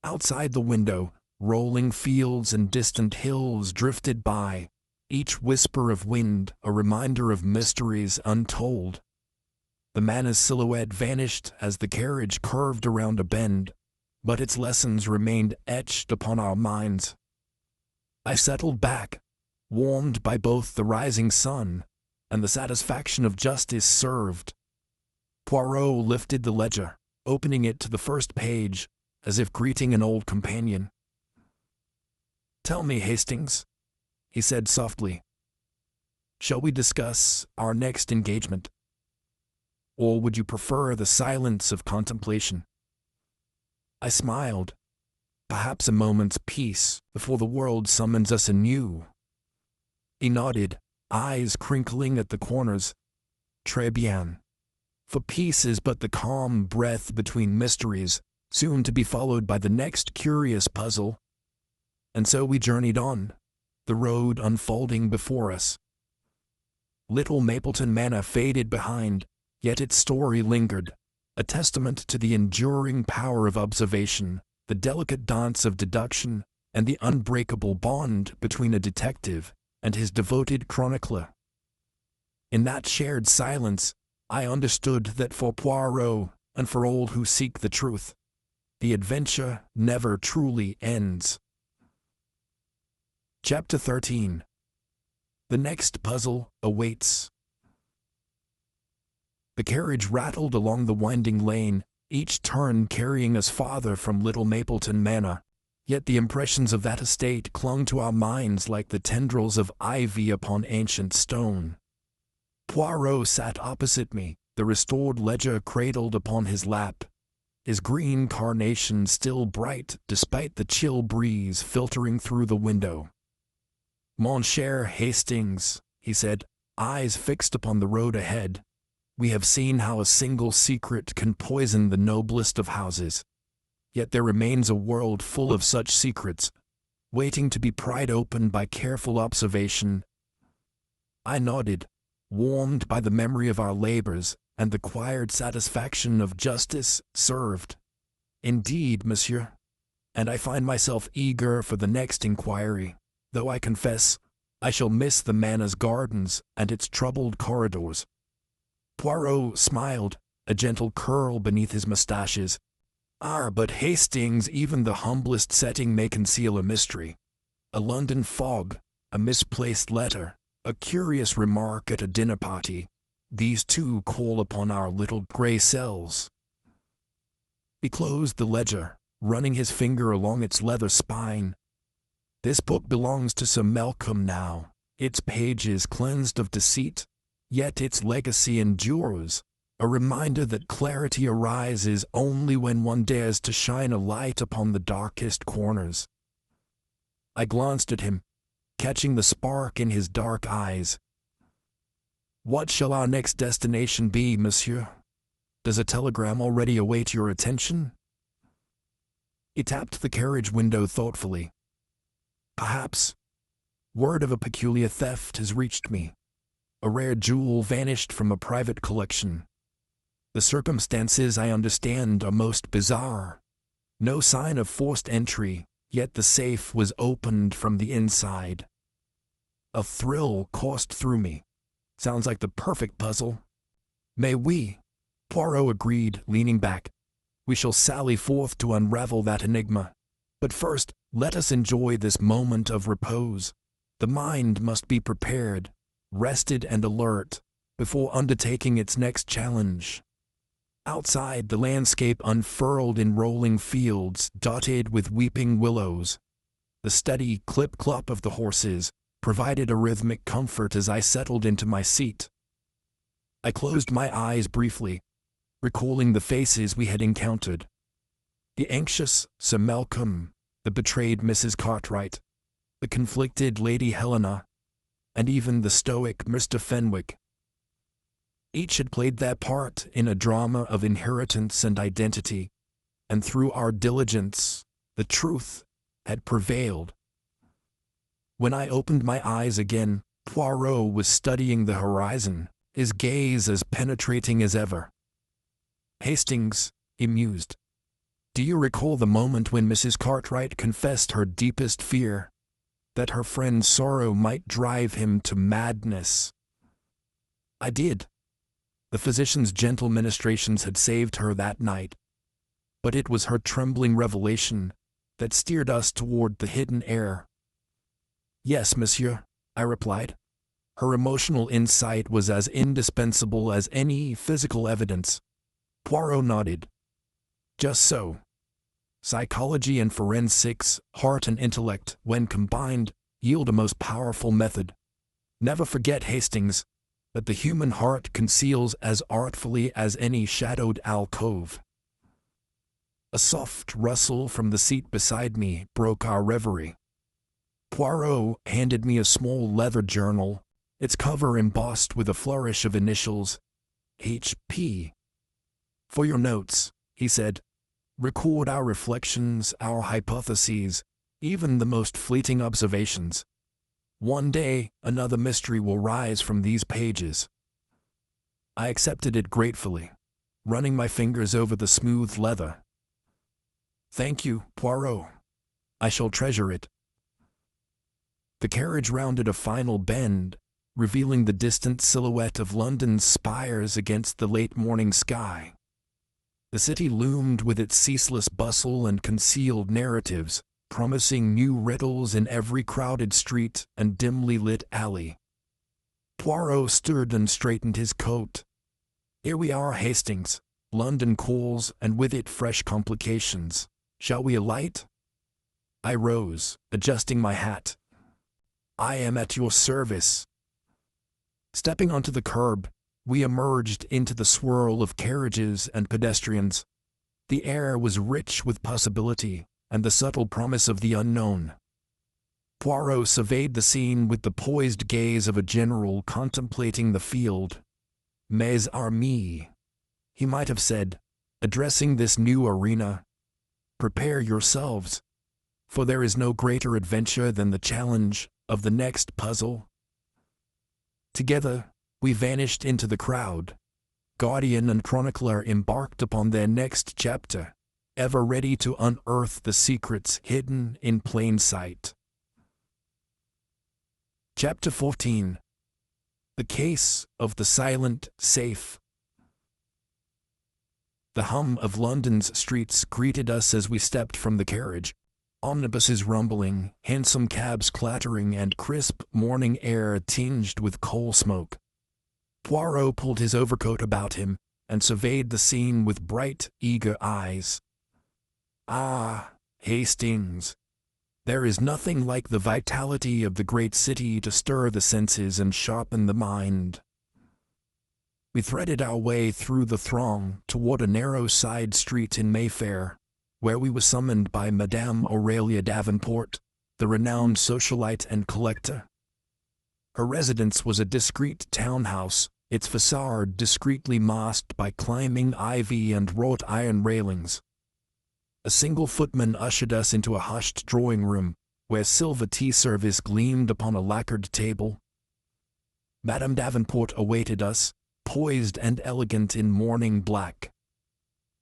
Outside the window, rolling fields and distant hills drifted by, each whisper of wind a reminder of mysteries untold. The manor's silhouette vanished as the carriage curved around a bend, but its lessons remained etched upon our minds. I settled back, warmed by both the rising sun and the satisfaction of justice served. Poirot lifted the ledger, opening it to the first page, as if greeting an old companion. "Tell me, Hastings," he said softly, "shall we discuss our next engagement? Or would you prefer the silence of contemplation?" I smiled. "Perhaps a moment's peace before the world summons us anew." He nodded, eyes crinkling at the corners. "Très bien. For peace is but the calm breath between mysteries, soon to be followed by the next curious puzzle." And so we journeyed on, the road unfolding before us. Little Mapleton Manor faded behind, yet its story lingered, a testament to the enduring power of observation, the delicate dance of deduction, and the unbreakable bond between a detective and his devoted chronicler. In that shared silence, I understood that for Poirot, and for all who seek the truth, the adventure never truly ends. Chapter 13. The next puzzle awaits. The carriage rattled along the winding lane, each turn carrying us farther from Little Mapleton Manor, yet the impressions of that estate clung to our minds like the tendrils of ivy upon ancient stone. Poirot sat opposite me, the restored ledger cradled upon his lap, his green carnation still bright despite the chill breeze filtering through the window. "Mon cher Hastings," he said, eyes fixed upon the road ahead, "we have seen how a single secret can poison the noblest of houses. Yet there remains a world full of such secrets, waiting to be pried open by careful observation." I nodded, warmed by the memory of our labors and the quiet satisfaction of justice served. "Indeed, monsieur, and I find myself eager for the next inquiry, though I confess I shall miss the manor's gardens and its troubled corridors." Poirot smiled, a gentle curl beneath his mustaches. "Ah, but Hastings, even the humblest setting may conceal a mystery. A London fog, a misplaced letter, a curious remark at a dinner party, these too call upon our little grey cells." He closed the ledger, running his finger along its leather spine. "This book belongs to Sir Malcolm now, its pages cleansed of deceit, yet its legacy endures, a reminder that clarity arises only when one dares to shine a light upon the darkest corners." I glanced at him, catching the spark in his dark eyes. "What shall our next destination be, monsieur? Does a telegram already await your attention?" He tapped the carriage window thoughtfully. "Perhaps. Word of a peculiar theft has reached me. A rare jewel vanished from a private collection, The circumstances, I understand, are most bizarre. No sign of forced entry, yet the safe was opened from the inside. A thrill coursed through me. Sounds like the perfect puzzle. May we? Poirot agreed, leaning back. We shall sally forth to unravel that enigma. But first, let us enjoy this moment of repose. The mind must be prepared, rested and alert, before undertaking its next challenge. Outside, the landscape unfurled in rolling fields dotted with weeping willows. The steady clip-clop of the horses provided a rhythmic comfort as I settled into my seat. I closed my eyes briefly, recalling the faces we had encountered. The anxious Sir Malcolm, the betrayed Mrs. Cartwright, the conflicted Lady Helena, and even the stoic Mr. Fenwick. Each had played their part in a drama of inheritance and identity, and through our diligence, the truth had prevailed. When I opened my eyes again, Poirot was studying the horizon, his gaze as penetrating as ever. "Hastings," he mused, "do you recall the moment when Mrs. Cartwright confessed her deepest fear, that her friend's sorrow might drive him to madness?" I did. The physician's gentle ministrations had saved her that night, but it was her trembling revelation that steered us toward the hidden heir. "Yes, monsieur," I replied. Her emotional insight was as indispensable as any physical evidence. Poirot nodded. "Just so. Psychology and forensics, heart and intellect, when combined, yield a most powerful method. Never forget, Hastings, that the human heart conceals as artfully as any shadowed alcove." A soft rustle from the seat beside me broke our reverie. Poirot handed me a small leather journal, its cover embossed with a flourish of initials, H.P. "For your notes," he said. "Record our reflections, our hypotheses, even the most fleeting observations. One day, another mystery will rise from these pages." I accepted it gratefully, running my fingers over the smooth leather. "Thank you, Poirot. I shall treasure it." The carriage rounded a final bend, revealing the distant silhouette of London's spires against the late morning sky. The city loomed with its ceaseless bustle and concealed narratives, promising new riddles in every crowded street and dimly lit alley. Poirot stirred and straightened his coat. "Here we are, Hastings. London calls, and with it fresh complications. Shall we alight?" I rose, adjusting my hat. "I am at your service." Stepping onto the curb, we emerged into the swirl of carriages and pedestrians. The air was rich with possibility and the subtle promise of the unknown. Poirot surveyed the scene with the poised gaze of a general contemplating the field. "Mes amis," he might have said, addressing this new arena. "Prepare yourselves, for there is no greater adventure than the challenge of the next puzzle." Together, we vanished into the crowd. Guardian and chronicler embarked upon their next chapter, ever ready to unearth the secrets hidden in plain sight. Chapter 14. The Case of the Silent Safe. The hum of London's streets greeted us as we stepped from the carriage. Omnibuses rumbling, hansom cabs clattering, and crisp morning air tinged with coal smoke. Poirot pulled his overcoat about him and surveyed the scene with bright, eager eyes. "Ah, Hastings, there is nothing like the vitality of the great city to stir the senses and sharpen the mind." We threaded our way through the throng toward a narrow side street in Mayfair, where we were summoned by Madame Aurelia Davenport, the renowned socialite and collector. Her residence was a discreet townhouse, its facade discreetly masked by climbing ivy and wrought iron railings. A single footman ushered us into a hushed drawing-room, where silver tea service gleamed upon a lacquered table. Madame Davenport awaited us, poised and elegant in morning black.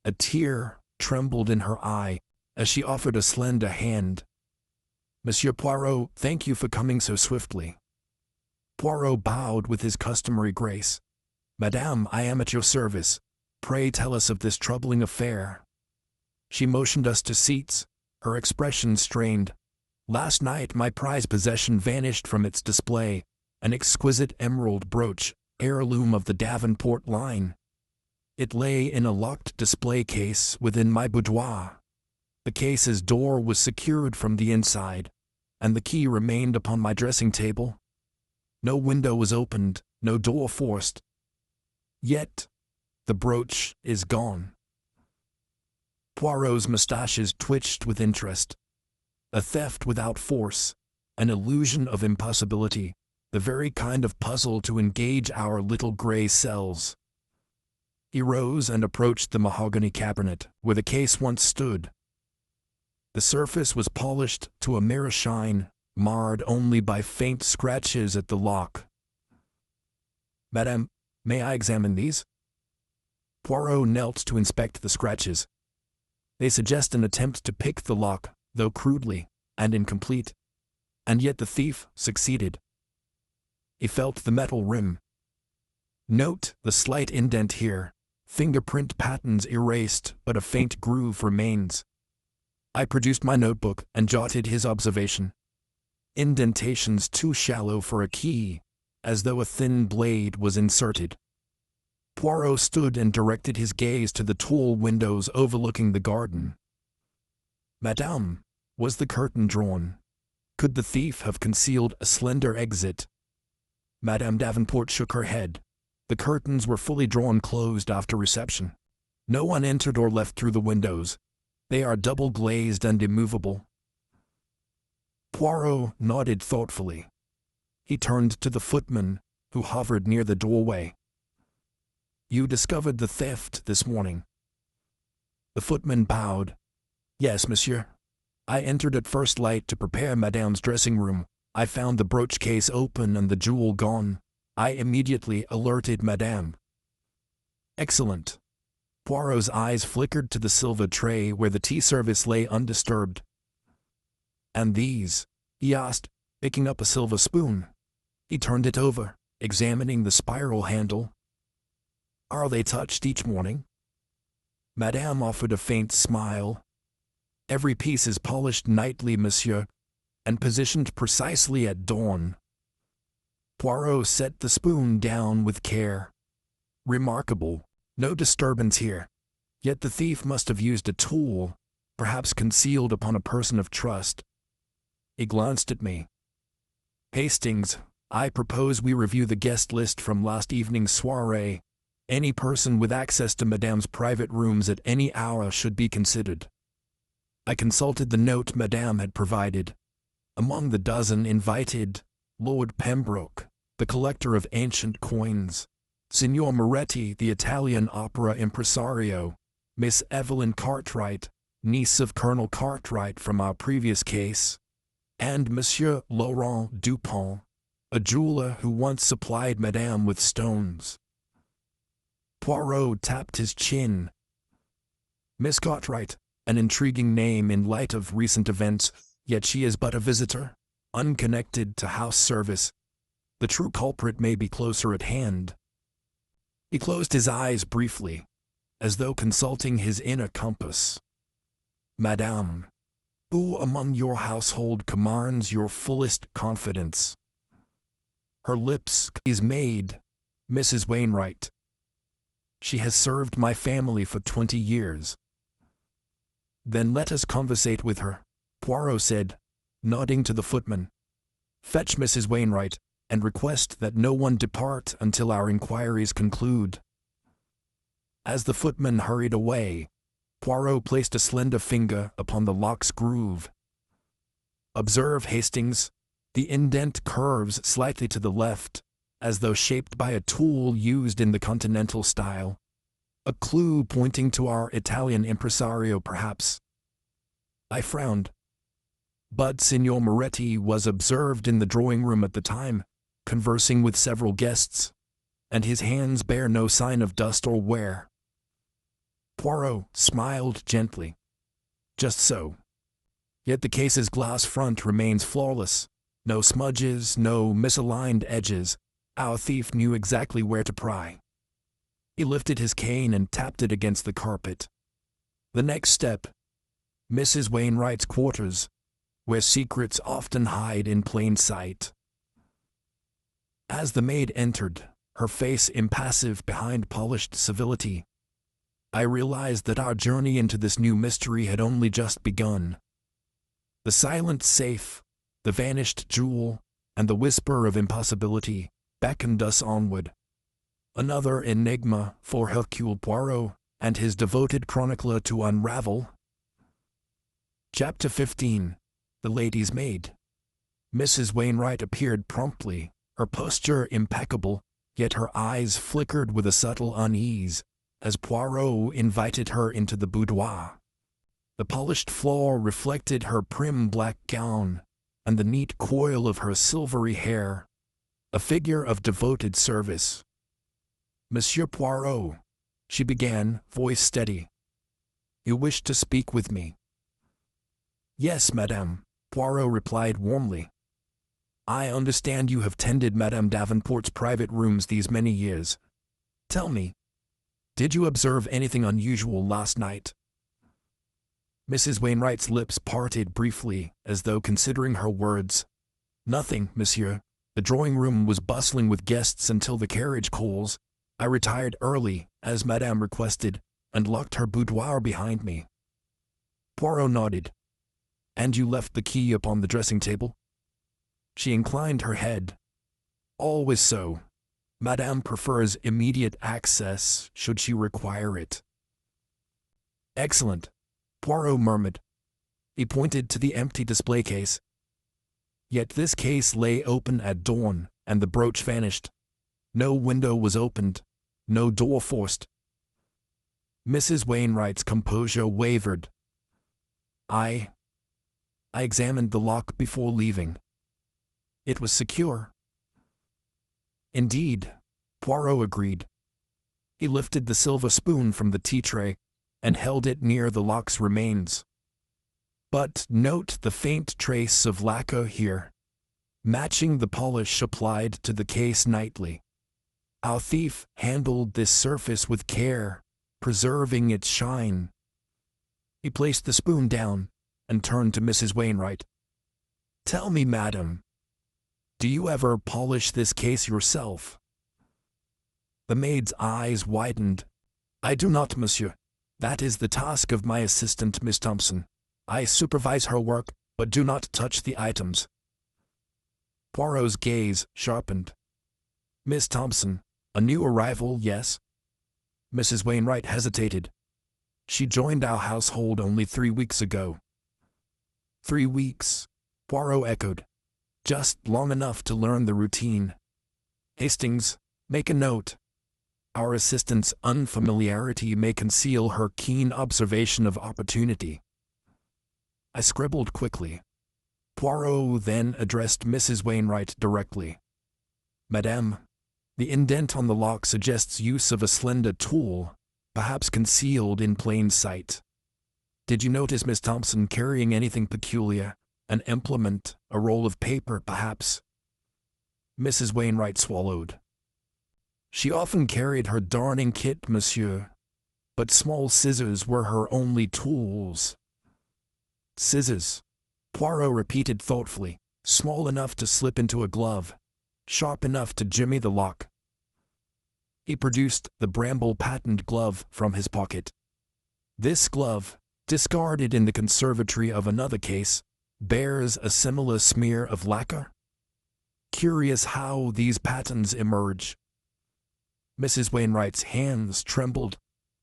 A tear trembled in her eye as she offered a slender hand. "Monsieur Poirot, thank you for coming so swiftly." Poirot bowed with his customary grace. "Madame, I am at your service. Pray tell us of this troubling affair." She motioned us to seats, her expression strained. "Last night my prized possession vanished from its display, an exquisite emerald brooch, heirloom of the Davenport line. It lay in a locked display case within my boudoir. The case's door was secured from the inside, and the key remained upon my dressing table. No window was opened, no door forced. Yet, the brooch is gone." Poirot's mustaches twitched with interest. A theft without force, an illusion of impossibility, the very kind of puzzle to engage our little gray cells. He rose and approached the mahogany cabinet where the case once stood. The surface was polished to a mirror shine, marred only by faint scratches at the lock. "Madame, may I examine these?" Poirot knelt to inspect the scratches. They suggest an attempt to pick the lock, though crudely and incomplete. And yet the thief succeeded. He felt the metal rim. "Note the slight indent here. Fingerprint patterns erased, but a faint groove remains." I produced my notebook and jotted his observation. "Indentations too shallow for a key, as though a thin blade was inserted." Poirot stood and directed his gaze to the tall windows overlooking the garden. "Madame, was the curtain drawn? Could the thief have concealed a slender exit?" Madame Davenport shook her head. The curtains were fully drawn closed after reception. No one entered or left through the windows. They are double-glazed and immovable. Poirot nodded thoughtfully. He turned to the footman, who hovered near the doorway. "You discovered the theft this morning?" The footman bowed. "Yes, monsieur. I entered at first light to prepare Madame's dressing room. I found the brooch case open and the jewel gone. I immediately alerted Madame." "Excellent." Poirot's eyes flickered to the silver tray where the tea service lay undisturbed. "And these?" he asked, picking up a silver spoon. He turned it over, examining the spiral handle. "Are they touched each morning?" Madame offered a faint smile. "Every piece is polished nightly, monsieur, and positioned precisely at dawn." Poirot set the spoon down with care. "Remarkable. No disturbance here. Yet the thief must have used a tool, perhaps concealed upon a person of trust." He glanced at me. "Hastings, I propose we review the guest list from last evening's soirée. Any person with access to Madame's private rooms at any hour should be considered." I consulted the note Madame had provided. Among the dozen invited, Lord Pembroke, the collector of ancient coins, Signor Moretti, the Italian opera impresario, Miss Evelyn Cartwright, niece of Colonel Cartwright from our previous case, and Monsieur Laurent Dupont, a jeweler who once supplied Madame with stones. Poirot tapped his chin. "Miss Cartwright, an intriguing name in light of recent events, yet she is but a visitor, unconnected to house service. The true culprit may be closer at hand." He closed his eyes briefly, as though consulting his inner compass. "Madame, who among your household commands your fullest confidence?" Her lips is made, "Mrs. Wainwright. She has served my family for 20 years. "Then let us conversate with her," Poirot said, nodding to the footman. "Fetch Mrs. Wainwright, and request that no one depart until our inquiries conclude." As the footman hurried away, Poirot placed a slender finger upon the lock's groove. "Observe, Hastings, the indent curves slightly to the left, as though shaped by a tool used in the continental style. A clue pointing to our Italian impresario, perhaps." I frowned. "But Signor Moretti was observed in the drawing room at the time, conversing with several guests." and his hands bear no sign of dust or wear. Poirot smiled gently. Just so. Yet the case's glass front remains flawless. No smudges, no misaligned edges. Our thief knew exactly where to pry. He lifted his cane and tapped it against the carpet. The next step, Mrs. Wainwright's quarters, where secrets often hide in plain sight. As the maid entered, her face impassive behind polished civility, I realized that our journey into this new mystery had only just begun. The silent safe, the vanished jewel, and the whisper of impossibility beckoned us onward. Another enigma for Hercule Poirot and his devoted chronicler to unravel. Chapter 15. The Lady's Maid. Mrs. Wainwright appeared promptly, her posture impeccable, yet her eyes flickered with a subtle unease as Poirot invited her into the boudoir. The polished floor reflected her prim black gown and the neat coil of her silvery hair, a figure of devoted service. "Monsieur Poirot," she began, voice steady. "You wish to speak with me?" "Yes, madame," Poirot replied warmly. "I understand you have tended Madame Davenport's private rooms these many years. Tell me, did you observe anything unusual last night?" Mrs. Wainwright's lips parted briefly, as though considering her words. "Nothing, monsieur. The drawing-room was bustling with guests until the carriage calls. I retired early, as madame requested, and locked her boudoir behind me." Poirot nodded. "And you left the key upon the dressing-table?" She inclined her head. "Always so. Madame prefers immediate access, should she require it." "Excellent," Poirot murmured. He pointed to the empty display case. Yet this case lay open at dawn, and the brooch vanished. No window was opened, no door forced. Mrs. Wainwright's composure wavered. I examined the lock before leaving. It was secure." "Indeed," Poirot agreed. He lifted the silver spoon from the tea tray and held it near the lock's remains. "But note the faint trace of lacquer here, matching the polish applied to the case nightly. Our thief handled this surface with care, preserving its shine." He placed the spoon down and turned to Mrs. Wainwright. "Tell me, madam, do you ever polish this case yourself?" The maid's eyes widened. "I do not, monsieur. That is the task of my assistant, Miss Thompson. I supervise her work, but do not touch the items." Poirot's gaze sharpened. "Miss Thompson, a new arrival, yes?" Mrs. Wainwright hesitated. "She joined our household only 3 weeks ago." 3 weeks, Poirot echoed. "Just long enough to learn the routine. Hastings, make a note. Our assistant's unfamiliarity may conceal her keen observation of opportunity." I scribbled quickly. Poirot then addressed Mrs. Wainwright directly. "Madame, the indent on the lock suggests use of a slender tool, perhaps concealed in plain sight. Did you notice Miss Thompson carrying anything peculiar? An implement, a roll of paper, perhaps?" Mrs. Wainwright swallowed. "She often carried her darning kit, monsieur, but small scissors were her only tools." "Scissors," Poirot repeated thoughtfully, "small enough to slip into a glove, sharp enough to jimmy the lock." He produced the bramble-patterned glove from his pocket. This glove, discarded in the conservatory of another case, bears a similar smear of lacquer. Curious how these patterns emerge. Mrs. Wainwright's hands trembled.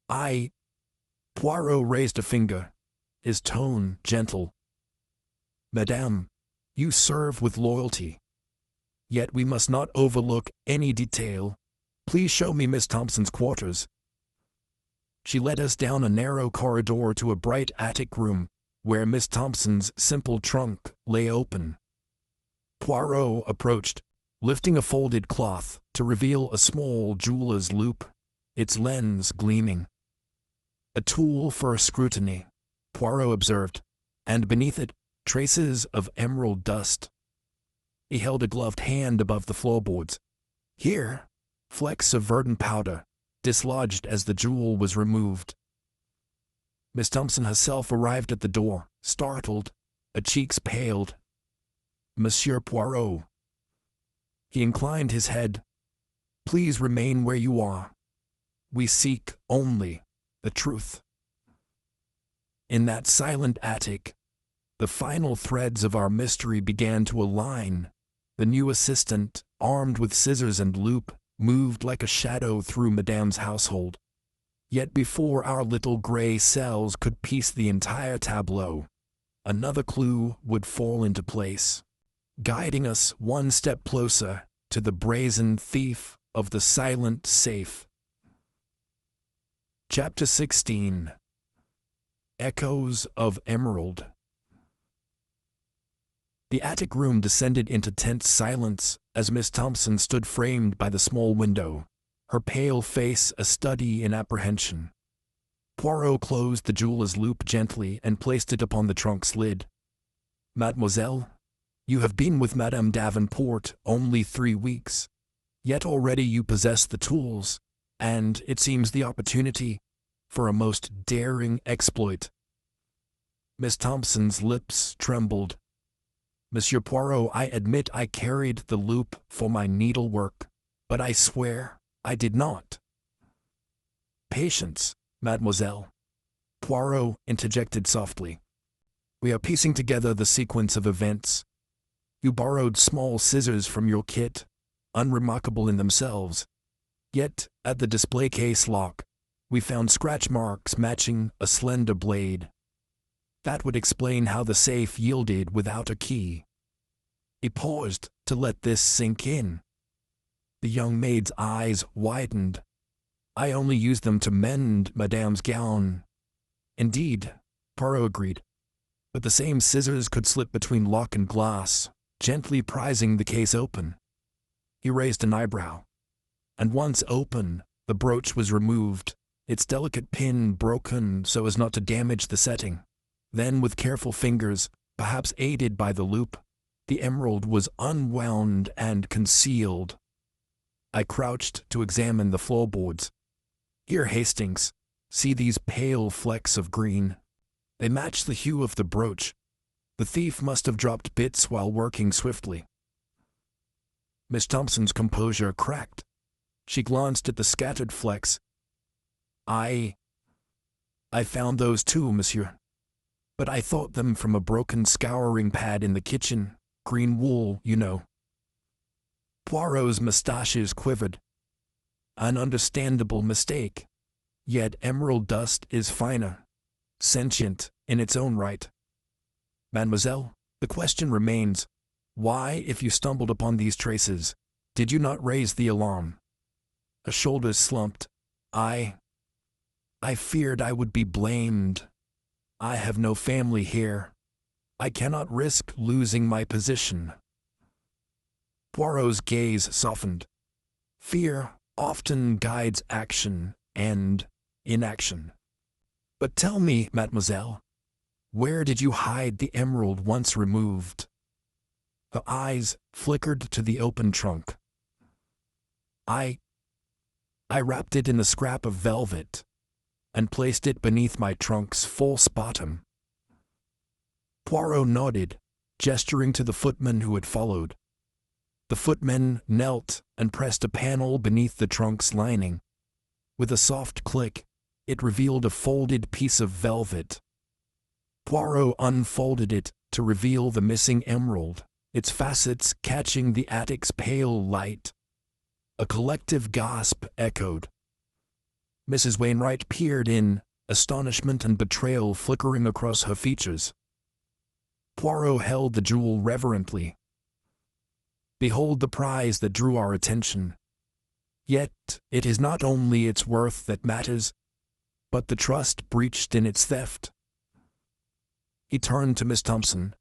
Poirot raised a finger, his tone gentle. "Madame, you serve with loyalty. Yet we must not overlook any detail. Please show me Miss Thompson's quarters." She led us down a narrow corridor to a bright attic room, where Miss Thompson's simple trunk lay open. Poirot approached, lifting a folded cloth to reveal a small jeweler's loupe, its lens gleaming. "A tool for scrutiny," Poirot observed, "and beneath it, traces of emerald dust." He held a gloved hand above the floorboards. "Here, flecks of verdant powder, dislodged as the jewel was removed." Miss Thompson herself arrived at the door, startled, her cheeks paled. "Monsieur Poirot." He inclined his head. "Please remain where you are. We seek only the truth." In that silent attic, the final threads of our mystery began to align. The new assistant, armed with scissors and loupe, moved like a shadow through Madame's household. Yet before our little gray cells could piece the entire tableau, another clue would fall into place, guiding us one step closer to the brazen thief of the silent safe. Chapter 16. Echoes of Emerald. The attic room descended into tense silence as Miss Thompson stood framed by the small window, her pale face a study in apprehension. Poirot closed the jeweler's loupe gently and placed it upon the trunk's lid. "Mademoiselle, you have been with Madame Davenport only 3 weeks, yet already you possess the tools, and, it seems, the opportunity for a most daring exploit." Miss Thompson's lips trembled. "Monsieur Poirot, I admit I carried the loupe for my needlework, but I swear I did not." "Patience, mademoiselle," Poirot interjected softly. "We are piecing together the sequence of events. You borrowed small scissors from your kit, unremarkable in themselves. Yet, at the display case lock, we found scratch marks matching a slender blade. That would explain how the safe yielded without a key." He paused to let this sink in. The young maid's eyes widened. "I only used them to mend Madame's gown." "Indeed," Poirot agreed, "but the same scissors could slip between lock and glass, gently prizing the case open." He raised an eyebrow. "And once open, the brooch was removed, its delicate pin broken so as not to damage the setting. Then, with careful fingers, perhaps aided by the loupe, the emerald was unwound and concealed." I crouched to examine the floorboards. "Here, Hastings, see these pale flecks of green? They match the hue of the brooch. The thief must have dropped bits while working swiftly." Miss Thompson's composure cracked. She glanced at the scattered flecks. I found those too, monsieur. But I thought them from a broken scouring pad in the kitchen, green wool, you know." Poirot's mustaches quivered. "An understandable mistake. Yet emerald dust is finer, sentient in its own right. Mademoiselle, the question remains, why, if you stumbled upon these traces, did you not raise the alarm?" Her shoulders slumped. I feared I would be blamed. I have no family here. I cannot risk losing my position." Poirot's gaze softened. "Fear often guides action and inaction. But tell me, mademoiselle, where did you hide the emerald once removed?" Her eyes flickered to the open trunk. I wrapped it in a scrap of velvet and placed it beneath my trunk's false bottom." Poirot nodded, gesturing to the footman who had followed. The footman knelt and pressed a panel beneath the trunk's lining. With a soft click, it revealed a folded piece of velvet. Poirot unfolded it to reveal the missing emerald, its facets catching the attic's pale light. A collective gasp echoed. Mrs. Wainwright peered in, astonishment and betrayal flickering across her features. Poirot held the jewel reverently. "Behold the prize that drew our attention. Yet it is not only its worth that matters, but the trust breached in its theft." He turned to Miss Thompson.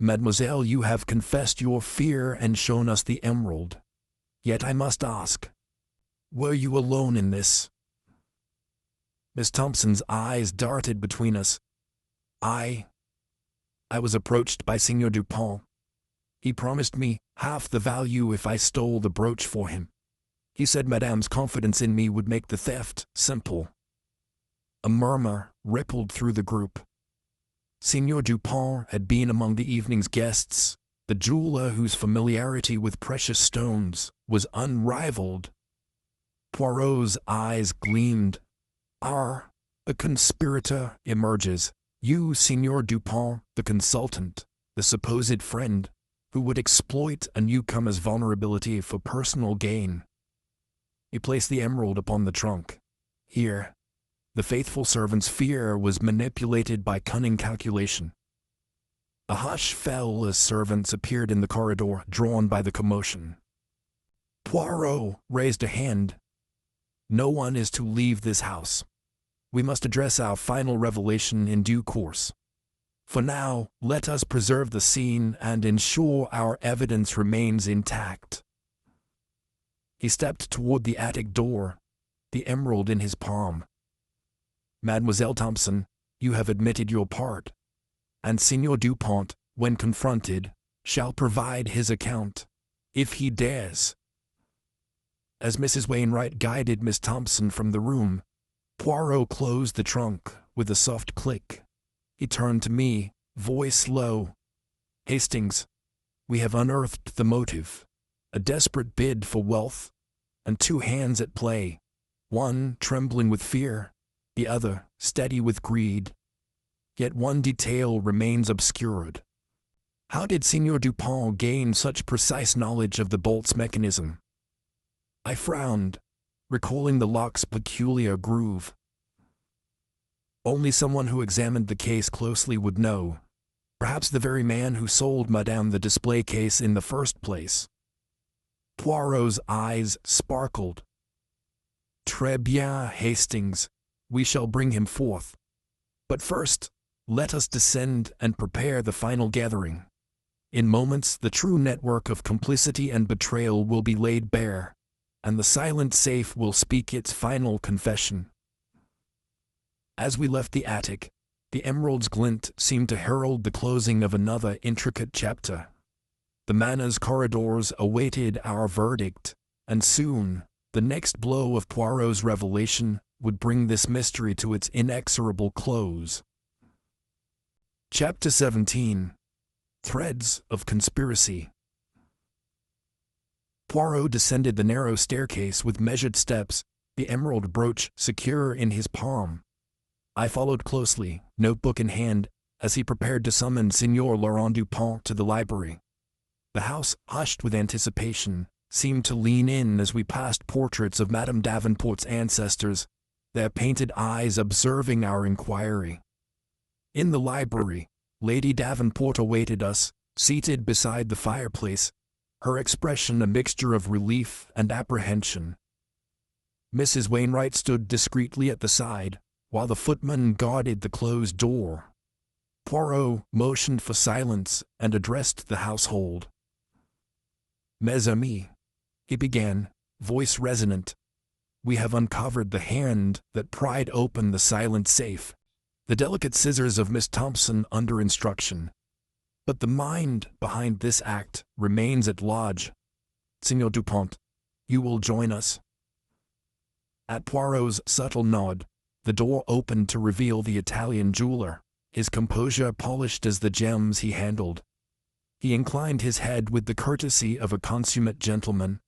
"Mademoiselle, you have confessed your fear and shown us the emerald. Yet I must ask, were you alone in this? Miss Thompson's eyes darted between us. I was approached by Signor Dupont. He promised me half the value if I stole the brooch for him. He said Madame's confidence in me would make the theft simple. A murmur rippled through the group. Signor Dupont had been among the evening's guests, the jeweler whose familiarity with precious stones was unrivaled. Poirot's eyes gleamed. A conspirator emerges. You, Signor Dupont, the consultant, the supposed friend, who would exploit a newcomer's vulnerability for personal gain. He placed the emerald upon the trunk. Here, the faithful servant's fear was manipulated by cunning calculation. A hush fell as servants appeared in the corridor, drawn by the commotion. Poirot raised a hand. No one is to leave this house. We must address our final revelation in due course. For now, let us preserve the scene and ensure our evidence remains intact. He stepped toward the attic door, the emerald in his palm. Mademoiselle Thompson, you have admitted your part, and Signor Dupont, when confronted, shall provide his account, if he dares. As Mrs. Wainwright guided Miss Thompson from the room, Poirot closed the trunk with a soft click. He turned to me, voice low. Hastings, we have unearthed the motive, a desperate bid for wealth, and two hands at play, one trembling with fear, the other steady with greed. Yet one detail remains obscured. How did Signor Dupont gain such precise knowledge of the bolt's mechanism? I frowned, recalling the lock's peculiar groove. Only someone who examined the case closely would know. Perhaps the very man who sold Madame the display case in the first place. Poirot's eyes sparkled. Très bien, Hastings. We shall bring him forth. But first, let us descend and prepare the final gathering. In moments, the true network of complicity and betrayal will be laid bare, and the silent safe will speak its final confession. As we left the attic, the emerald's glint seemed to herald the closing of another intricate chapter. The Manors corridors awaited our verdict, and soon, the next blow of Poirot's revelation would bring this mystery to its inexorable close. Chapter 17. Threads of Conspiracy. Poirot descended the narrow staircase with measured steps, the emerald brooch secure in his palm. I followed closely, notebook in hand, as he prepared to summon Signor Laurent Dupont to the library. The house, hushed with anticipation, seemed to lean in as we passed portraits of Madame Davenport's ancestors, their painted eyes observing our inquiry. In the library, Lady Davenport awaited us, seated beside the fireplace, her expression a mixture of relief and apprehension. Mrs. Wainwright stood discreetly at the side, while the footman guarded the closed door. Poirot motioned for silence and addressed the household. Mes amis, he began, voice resonant, we have uncovered the hand that pried open the silent safe, the delicate scissors of Miss Thompson under instruction. But the mind behind this act remains at large. Signor Dupont, you will join us. At Poirot's subtle nod, the door opened to reveal the Italian jeweler, his composure polished as the gems he handled. He inclined his head with the courtesy of a consummate gentleman.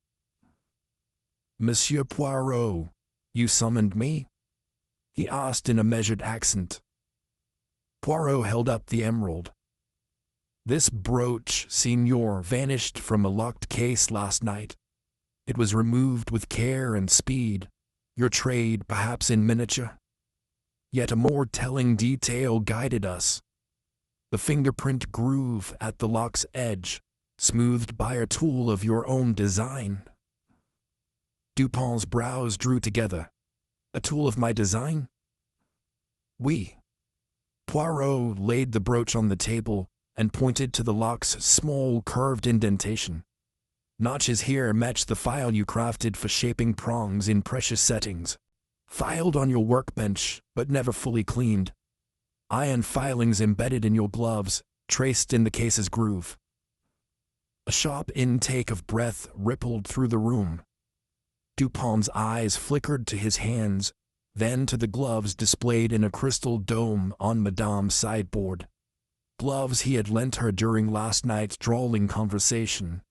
Monsieur Poirot, you summoned me? He asked in a measured accent. Poirot held up the emerald. This brooch, Signor, vanished from a locked case last night. It was removed with care and speed, your trade perhaps in miniature. Yet a more telling detail guided us. The fingerprint groove at the lock's edge, smoothed by a tool of your own design. Dupont's brows drew together. A tool of my design? Oui. Poirot laid the brooch on the table and pointed to the lock's small curved indentation. Notches here match the file you crafted for shaping prongs in precious settings. Filed on your workbench, but never fully cleaned. Iron filings embedded in your gloves, traced in the case's groove. A sharp intake of breath rippled through the room. Dupont's eyes flickered to his hands, then to the gloves displayed in a crystal dome on Madame's sideboard. Gloves he had lent her during last night's drawling conversation.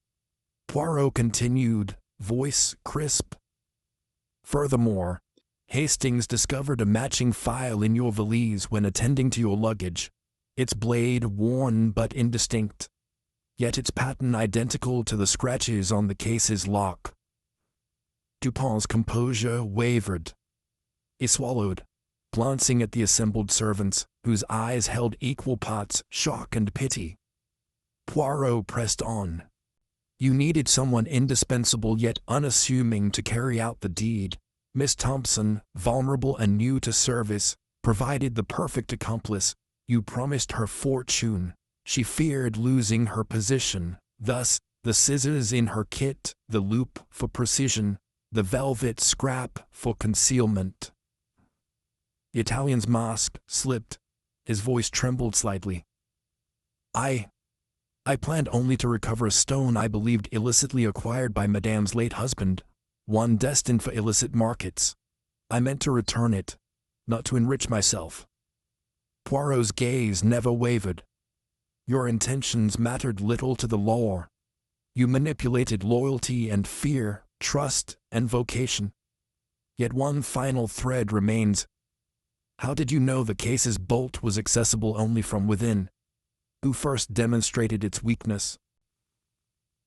Poirot continued, voice crisp. Furthermore, Hastings discovered a matching file in your valise when attending to your luggage, its blade worn but indistinct, yet its pattern identical to the scratches on the case's lock. Dupont's composure wavered. He swallowed, glancing at the assembled servants, whose eyes held equal parts shock and pity. Poirot pressed on. You needed someone indispensable yet unassuming to carry out the deed. Miss Thompson, vulnerable and new to service, provided the perfect accomplice. You promised her fortune. She feared losing her position. Thus, the scissors in her kit, the loop for precision, the velvet scrap for concealment. The Italian's mask slipped. His voice trembled slightly. I planned only to recover a stone I believed illicitly acquired by Madame's late husband, one destined for illicit markets. I meant to return it, not to enrich myself. Poirot's gaze never wavered. Your intentions mattered little to the law. You manipulated loyalty and fear, trust and vocation. Yet one final thread remains. How did you know the case's bolt was accessible only from within? Who first demonstrated its weakness?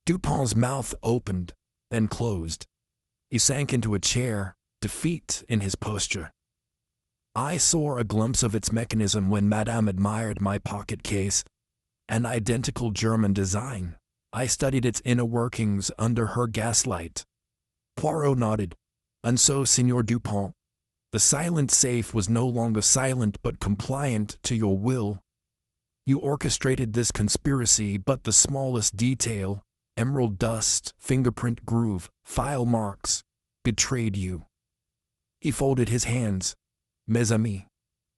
Dupont's mouth opened, then closed. He sank into a chair, defeat in his posture. I saw a glimpse of its mechanism when Madame admired my pocket case, an identical German design. I studied its inner workings under her gaslight. Poirot nodded. And so, Signor Dupont, the silent safe was no longer silent but compliant to your will. You orchestrated this conspiracy, but the smallest detail, emerald dust, fingerprint groove, file marks, betrayed you. He folded his hands. Mes amis,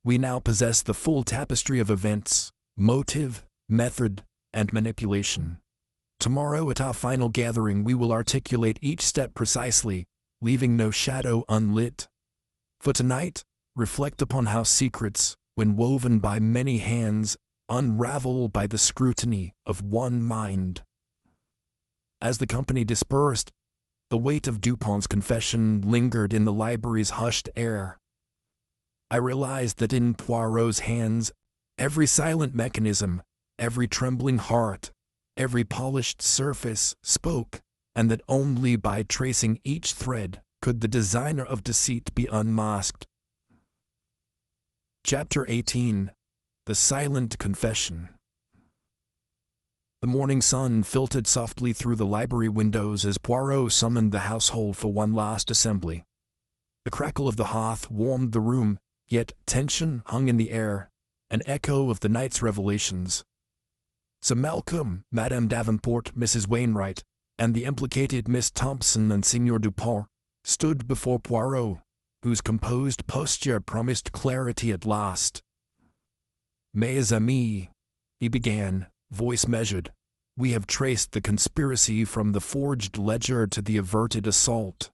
we now possess the full tapestry of events, motive, method, and manipulation. Tomorrow at our final gathering we will articulate each step precisely, leaving no shadow unlit. For tonight, reflect upon how secrets, when woven by many hands, unravel by the scrutiny of one mind. As the company dispersed, the weight of Dupont's confession lingered in the library's hushed air. I realized that in Poirot's hands, every silent mechanism, every trembling heart, every polished surface spoke, and that only by tracing each thread could the designer of deceit be unmasked. Chapter 18. The Silent Confession. The morning sun filtered softly through the library windows as Poirot summoned the household for one last assembly. The crackle of the hearth warmed the room, yet tension hung in the air, an echo of the night's revelations. Sir Malcolm, Madame Davenport, Mrs. Wainwright, and the implicated Miss Thompson and Signor Dupont stood before Poirot, whose composed posture promised clarity at last. Mes amis, he began, voice measured, we have traced the conspiracy from the forged ledger to the averted assault,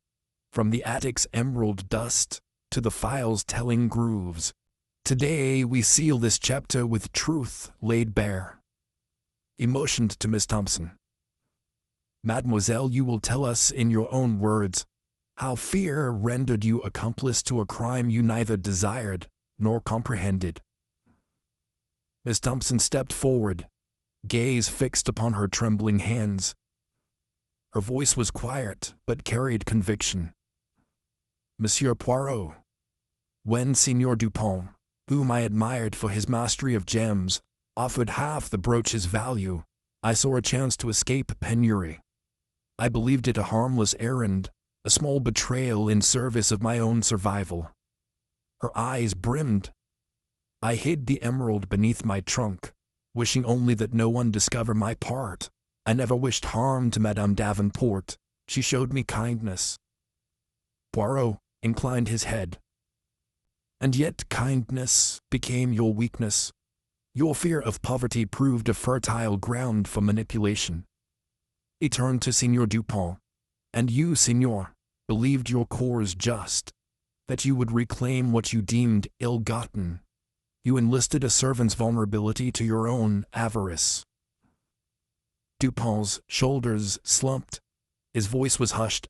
from the attic's emerald dust to the file's telling grooves. Today we seal this chapter with truth laid bare. He motioned to Miss Thompson. Mademoiselle, you will tell us in your own words how fear rendered you accomplice to a crime you neither desired nor comprehended. Miss Thompson stepped forward, gaze fixed upon her trembling hands. Her voice was quiet, but carried conviction. Monsieur Poirot, when Signor Dupont, whom I admired for his mastery of gems, offered half the brooch's value, I saw a chance to escape penury. I believed it a harmless errand, a small betrayal in service of my own survival. Her eyes brimmed. I hid the emerald beneath my trunk, wishing only that no one discover my part. I never wished harm to Madame Davenport. She showed me kindness. Poirot inclined his head. And yet kindness became your weakness. Your fear of poverty proved a fertile ground for manipulation. He turned to Signor Dupont. And you, Signor, believed your cause just, that you would reclaim what you deemed ill-gotten. You enlisted a servant's vulnerability to your own avarice. Dupont's shoulders slumped. His voice was hushed.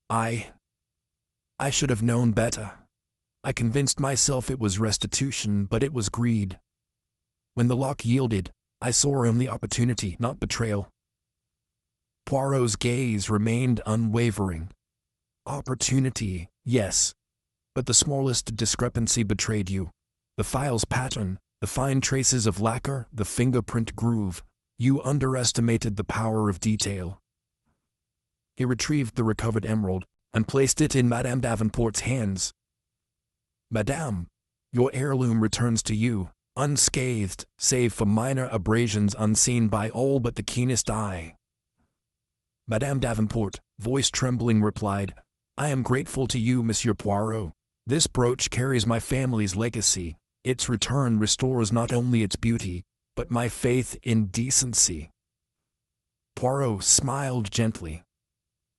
I should have known better. I convinced myself it was restitution, but it was greed. When the lock yielded, I saw only opportunity, not betrayal. Poirot's gaze remained unwavering. Opportunity, yes, but the smallest discrepancy betrayed you. The file's pattern, the fine traces of lacquer, the fingerprint groove. You underestimated the power of detail. He retrieved the recovered emerald and placed it in Madame Davenport's hands. Madame, your heirloom returns to you, unscathed, save for minor abrasions unseen by all but the keenest eye. Madame Davenport, voice trembling, replied, I am grateful to you, Monsieur Poirot. This brooch carries my family's legacy. Its return restores not only its beauty, but my faith in decency. Poirot smiled gently.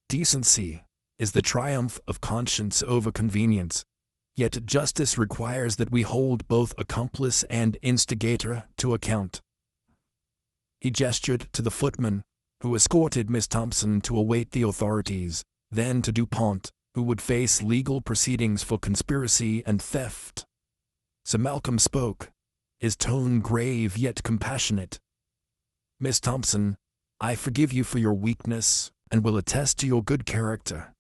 Decency is the triumph of conscience over convenience. Yet justice requires that we hold both accomplice and instigator to account. He gestured to the footman, who escorted Miss Thompson to await the authorities, then to Dupont, who would face legal proceedings for conspiracy and theft. Sir Malcolm spoke, his tone grave yet compassionate. Miss Thompson, I forgive you for your weakness, and will attest to your good character.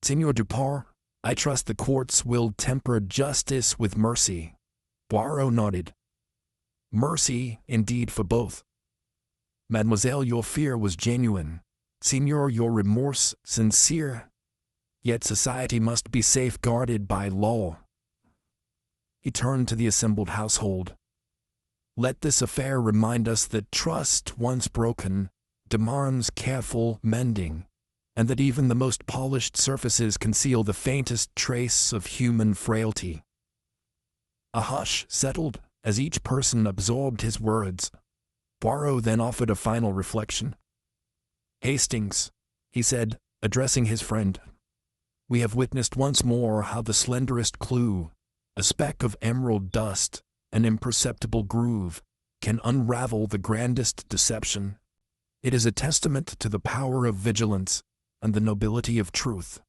Signor Dupont, I trust the courts will temper justice with mercy. Poirot nodded. Mercy, indeed, for both. Mademoiselle, your fear was genuine. Signor, your remorse sincere. Yet society must be safeguarded by law. He turned to the assembled household. Let this affair remind us that trust once broken demands careful mending, and that even the most polished surfaces conceal the faintest trace of human frailty. A hush settled as each person absorbed his words. Poirot then offered a final reflection. Hastings, he said, addressing his friend, we have witnessed once more how the slenderest clue, a speck of emerald dust, an imperceptible groove, can unravel the grandest deception. It is a testament to the power of vigilance and the nobility of truth.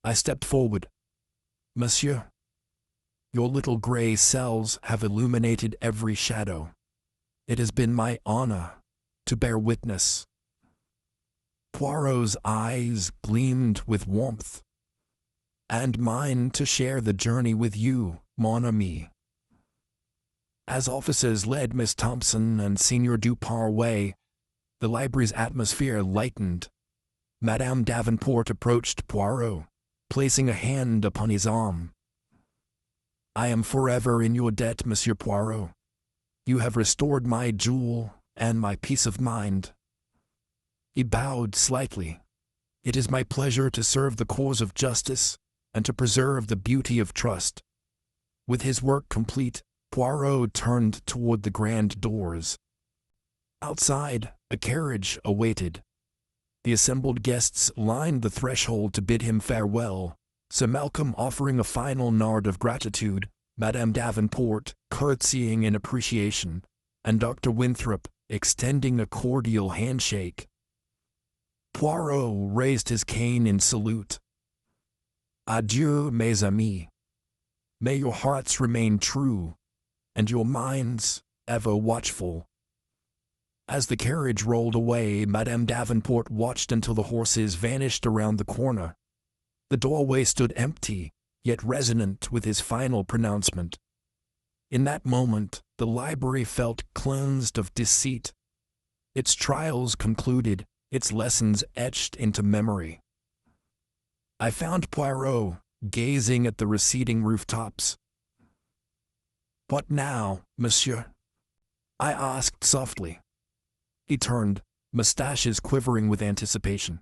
I stepped forward. Monsieur, your little gray cells have illuminated every shadow. It has been my honor to bear witness. Poirot's eyes gleamed with warmth. And mine to share the journey with you, mon ami. As officers led Miss Thompson and Signor Dupont away, the library's atmosphere lightened. Madame Davenport approached Poirot, placing a hand upon his arm. I am forever in your debt, Monsieur Poirot. You have restored my jewel and my peace of mind. He bowed slightly. It is my pleasure to serve the cause of justice and to preserve the beauty of trust. With his work complete, Poirot turned toward the grand doors. Outside, a carriage awaited. The assembled guests lined the threshold to bid him farewell, Sir Malcolm offering a final nod of gratitude, Madame Davenport curtsying in appreciation, and Dr. Winthrop extending a cordial handshake. Poirot raised his cane in salute. Adieu, mes amis. May your hearts remain true, and your minds ever watchful. As the carriage rolled away, Madame Davenport watched until the horses vanished around the corner. The doorway stood empty, yet resonant with his final pronouncement. In that moment, the library felt cleansed of deceit. Its trials concluded, its lessons etched into memory. I found Poirot gazing at the receding rooftops. What now, monsieur? I asked softly. He turned, mustaches quivering with anticipation.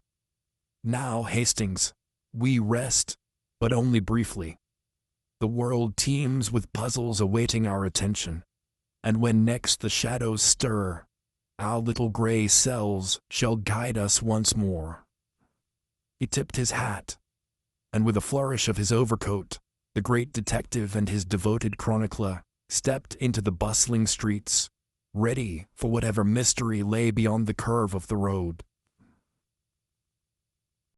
Now, Hastings, we rest, but only briefly. The world teems with puzzles awaiting our attention, and when next the shadows stir, our little gray cells shall guide us once more. He tipped his hat, and with a flourish of his overcoat, the great detective and his devoted chronicler stepped into the bustling streets, ready for whatever mystery lay beyond the curve of the road.